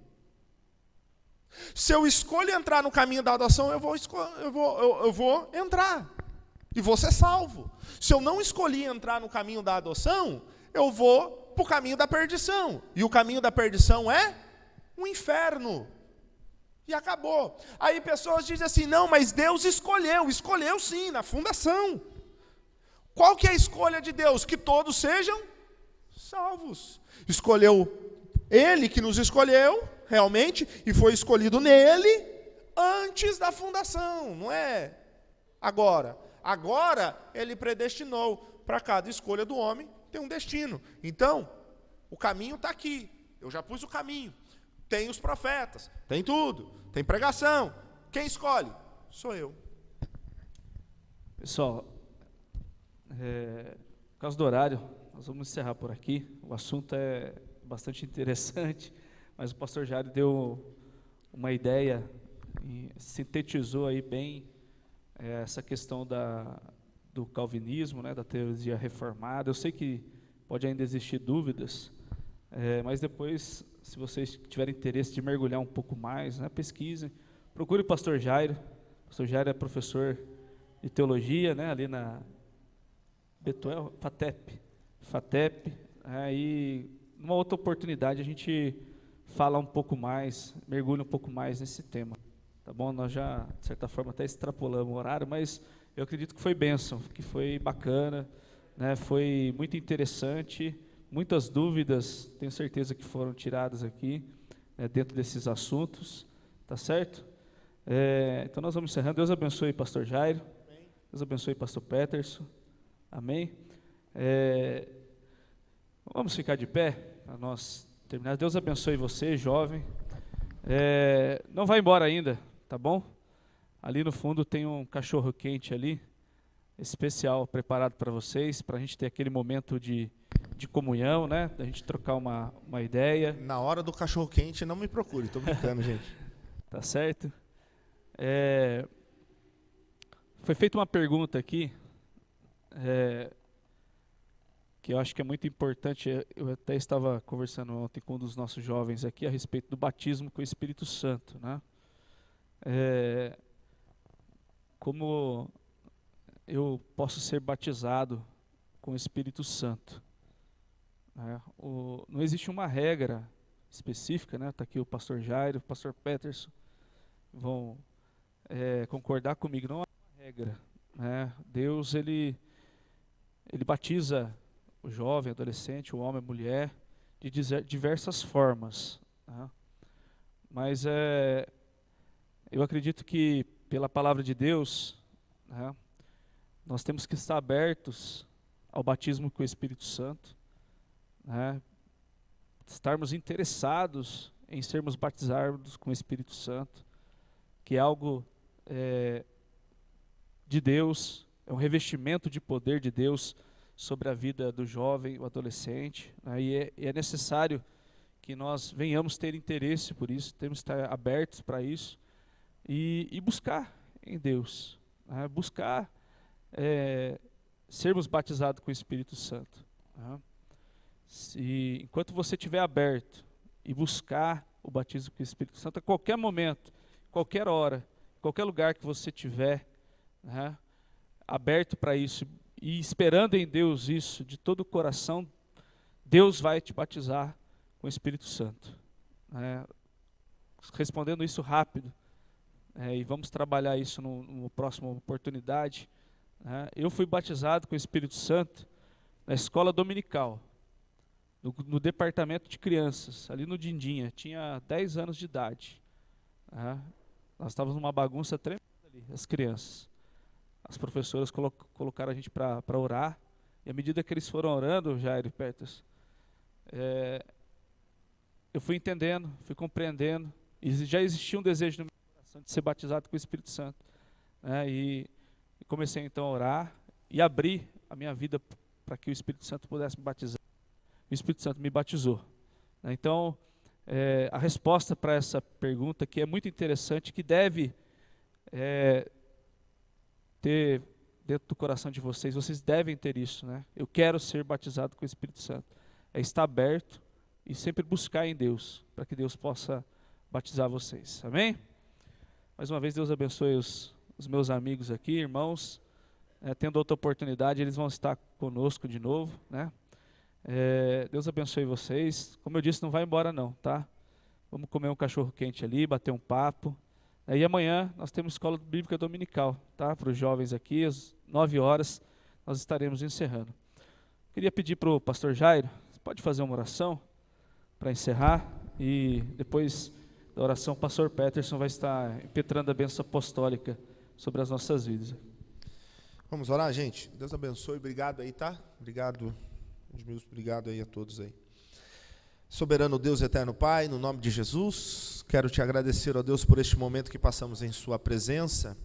Se eu escolho entrar no caminho da adoção, eu vou entrar e vou ser salvo. Se eu não escolhi entrar no caminho da adoção, eu vou para o caminho da perdição. E o caminho da perdição é o inferno. E acabou. Aí pessoas dizem assim, não, mas Deus escolheu sim, na fundação. Qual que é a escolha de Deus? Que todos sejam salvos. Escolheu Ele que nos escolheu, realmente, e foi escolhido nele antes da fundação, não é agora. Agora, ele predestinou para cada escolha do homem ter um destino. Então, o caminho está aqui. Eu já pus o caminho. Tem os profetas, tem tudo, tem pregação. Quem escolhe? Sou eu. Pessoal, por causa do horário, nós vamos encerrar por aqui. O assunto é bastante interessante, mas o pastor Jairo deu uma ideia e sintetizou aí bem essa questão do calvinismo, né, da teologia reformada. Eu sei que pode ainda existir dúvidas, mas depois, se vocês tiverem interesse de mergulhar um pouco mais, né, pesquisem, procure o pastor Jairo. O pastor Jairo é professor de teologia, né, ali na Betuel, FATEP, e numa outra oportunidade a gente fala um pouco mais, mergulha um pouco mais nesse tema, tá bom? Nós já, de certa forma, até extrapolamos o horário, mas eu acredito que foi bênção, que foi bacana, né? Foi muito interessante, muitas dúvidas, tenho certeza que foram tiradas aqui, dentro desses assuntos, tá certo? Então nós vamos encerrando. Deus abençoe pastor Jairo, Deus abençoe pastor Peterson, amém? Vamos ficar de pé para nós terminar. Deus abençoe você, jovem. Não vai embora ainda, tá bom? Ali no fundo tem um cachorro quente ali, especial, preparado para vocês, para a gente ter aquele momento de comunhão, né? Da gente trocar uma ideia. Na hora do cachorro quente, não me procure, estou brincando, gente. Tá certo? Foi feita uma pergunta aqui, que eu acho que é muito importante. Eu até estava conversando ontem com um dos nossos jovens aqui a respeito do batismo com o Espírito Santo, né? Como eu posso ser batizado com o Espírito Santo? Não existe uma regra específica, né? Está aqui o pastor Jairo, o pastor Peterson, vão concordar comigo, não há uma regra, né? Deus, ele batiza o jovem, o adolescente, o homem, a mulher, de diversas formas, né? Mas eu acredito que, pela palavra de Deus, né, nós temos que estar abertos ao batismo com o Espírito Santo, né, estarmos interessados em sermos batizados com o Espírito Santo, que é algo de Deus, é um revestimento de poder de Deus sobre a vida do jovem, o adolescente, né, e é necessário que nós venhamos ter interesse por isso, temos que estar abertos para isso e buscar em Deus, né, buscar sermos batizados com o Espírito Santo, né. Enquanto você estiver aberto e buscar o batismo com o Espírito Santo, a qualquer momento, qualquer hora, qualquer lugar que você estiver, né, aberto para isso e esperando em Deus isso de todo o coração, Deus vai te batizar com o Espírito Santo, né. Respondendo isso rápido, e vamos trabalhar isso no próxima oportunidade, né. Eu fui batizado com o Espírito Santo na escola dominical, no departamento de crianças, ali no Dindinha, tinha 10 anos de idade, né. Nós estávamos numa bagunça tremenda ali, as crianças. As professoras colocaram a gente para orar, e à medida que eles foram orando, Jair e Peterson, eu fui entendendo, fui compreendendo, e já existia um desejo no meu coração de ser batizado com o Espírito Santo, né, e comecei então a orar, e abrir a minha vida para que o Espírito Santo pudesse me batizar. O Espírito Santo me batizou. Então, a resposta para essa pergunta, que é muito interessante, que deve ter dentro do coração de vocês devem ter isso, né? Eu quero ser batizado com o Espírito Santo. É estar aberto e sempre buscar em Deus, para que Deus possa batizar vocês. Amém? Mais uma vez, Deus abençoe os meus amigos aqui, irmãos. Tendo outra oportunidade, eles vão estar conosco de novo, né? Deus abençoe vocês. Como eu disse, não vai embora não, tá? Vamos comer um cachorro quente ali, bater um papo. E amanhã nós temos escola bíblica dominical, tá? Para os jovens aqui, às 9 horas, nós estaremos encerrando. Queria pedir para o pastor Jairo, você pode fazer uma oração para encerrar? E depois da oração, o pastor Peterson vai estar impetrando a bênção apostólica sobre as nossas vidas. Vamos orar, gente? Deus abençoe, obrigado aí, tá? Obrigado, Edmilson, obrigado aí a todos aí. Soberano Deus, eterno Pai, no nome de Jesus, quero te agradecer, ó Deus, por este momento que passamos em sua presença.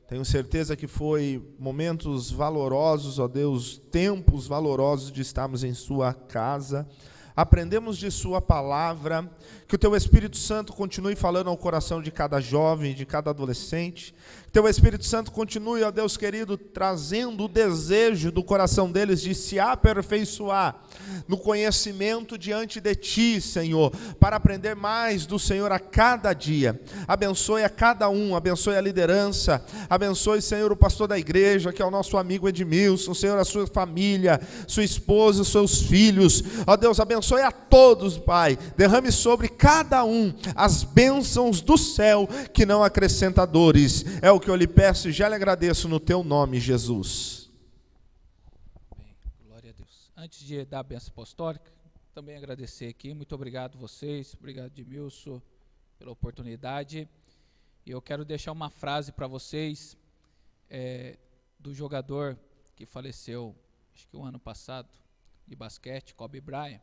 Tenho certeza que foi momentos valorosos, ó Deus, tempos valorosos de estarmos em sua casa. Aprendemos de sua palavra, que o teu Espírito Santo continue falando ao coração de cada jovem, de cada adolescente, que teu Espírito Santo continue, ó Deus querido, trazendo o desejo do coração deles de se aperfeiçoar no conhecimento diante de ti, Senhor, para aprender mais do Senhor a cada dia. Abençoe a cada um, abençoe a liderança, abençoe, Senhor, o pastor da igreja, que é o nosso amigo Edmilson, Senhor, a sua família, sua esposa, os seus filhos, ó Deus, abençoe a todos, Pai, derrame sobre cada um as bênçãos do céu, que não acrescenta dores. É o que eu lhe peço e já lhe agradeço no teu nome, Jesus. Bem, glória a Deus. Antes de dar a bênção apostólica, também agradecer aqui, muito obrigado a vocês, obrigado Edmilson pela oportunidade. E eu quero deixar uma frase para vocês, do jogador que faleceu, acho que o ano passado, de basquete, Kobe Bryant.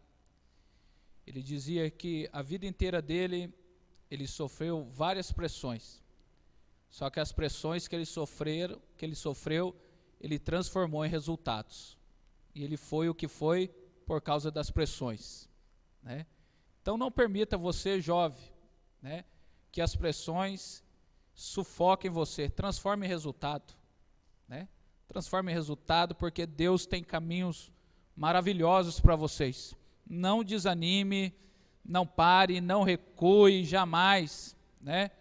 Ele dizia que a vida inteira dele, ele sofreu várias pressões. Só que as pressões que ele sofreu, ele transformou em resultados. E ele foi o que foi por causa das pressões, né? Então não permita você, jovem, né, que as pressões sufoquem você. Transforme em resultado, né? Transforme em resultado, porque Deus tem caminhos maravilhosos para vocês. Não desanime, não pare, não recue, jamais, né?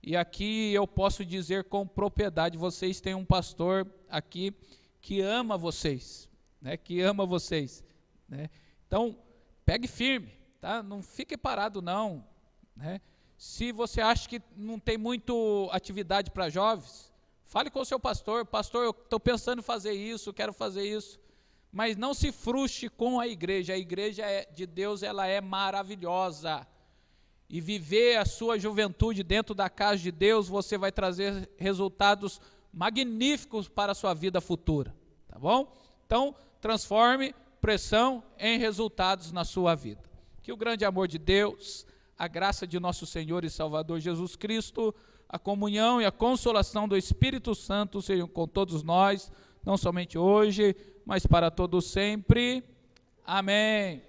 E aqui eu posso dizer com propriedade, vocês têm um pastor aqui que ama vocês, né? Que ama vocês, né? Então, pegue firme, tá? Não fique parado não, né? Se você acha que não tem muito atividade para jovens, fale com o seu pastor. Pastor, eu estou pensando em fazer isso, quero fazer isso. Mas não se frustre com a igreja de Deus, ela é maravilhosa. E viver a sua juventude dentro da casa de Deus, você vai trazer resultados magníficos para a sua vida futura, tá bom? Então, transforme pressão em resultados na sua vida. Que o grande amor de Deus, a graça de nosso Senhor e Salvador Jesus Cristo, a comunhão e a consolação do Espírito Santo sejam com todos nós, não somente hoje, mas para todos sempre. Amém.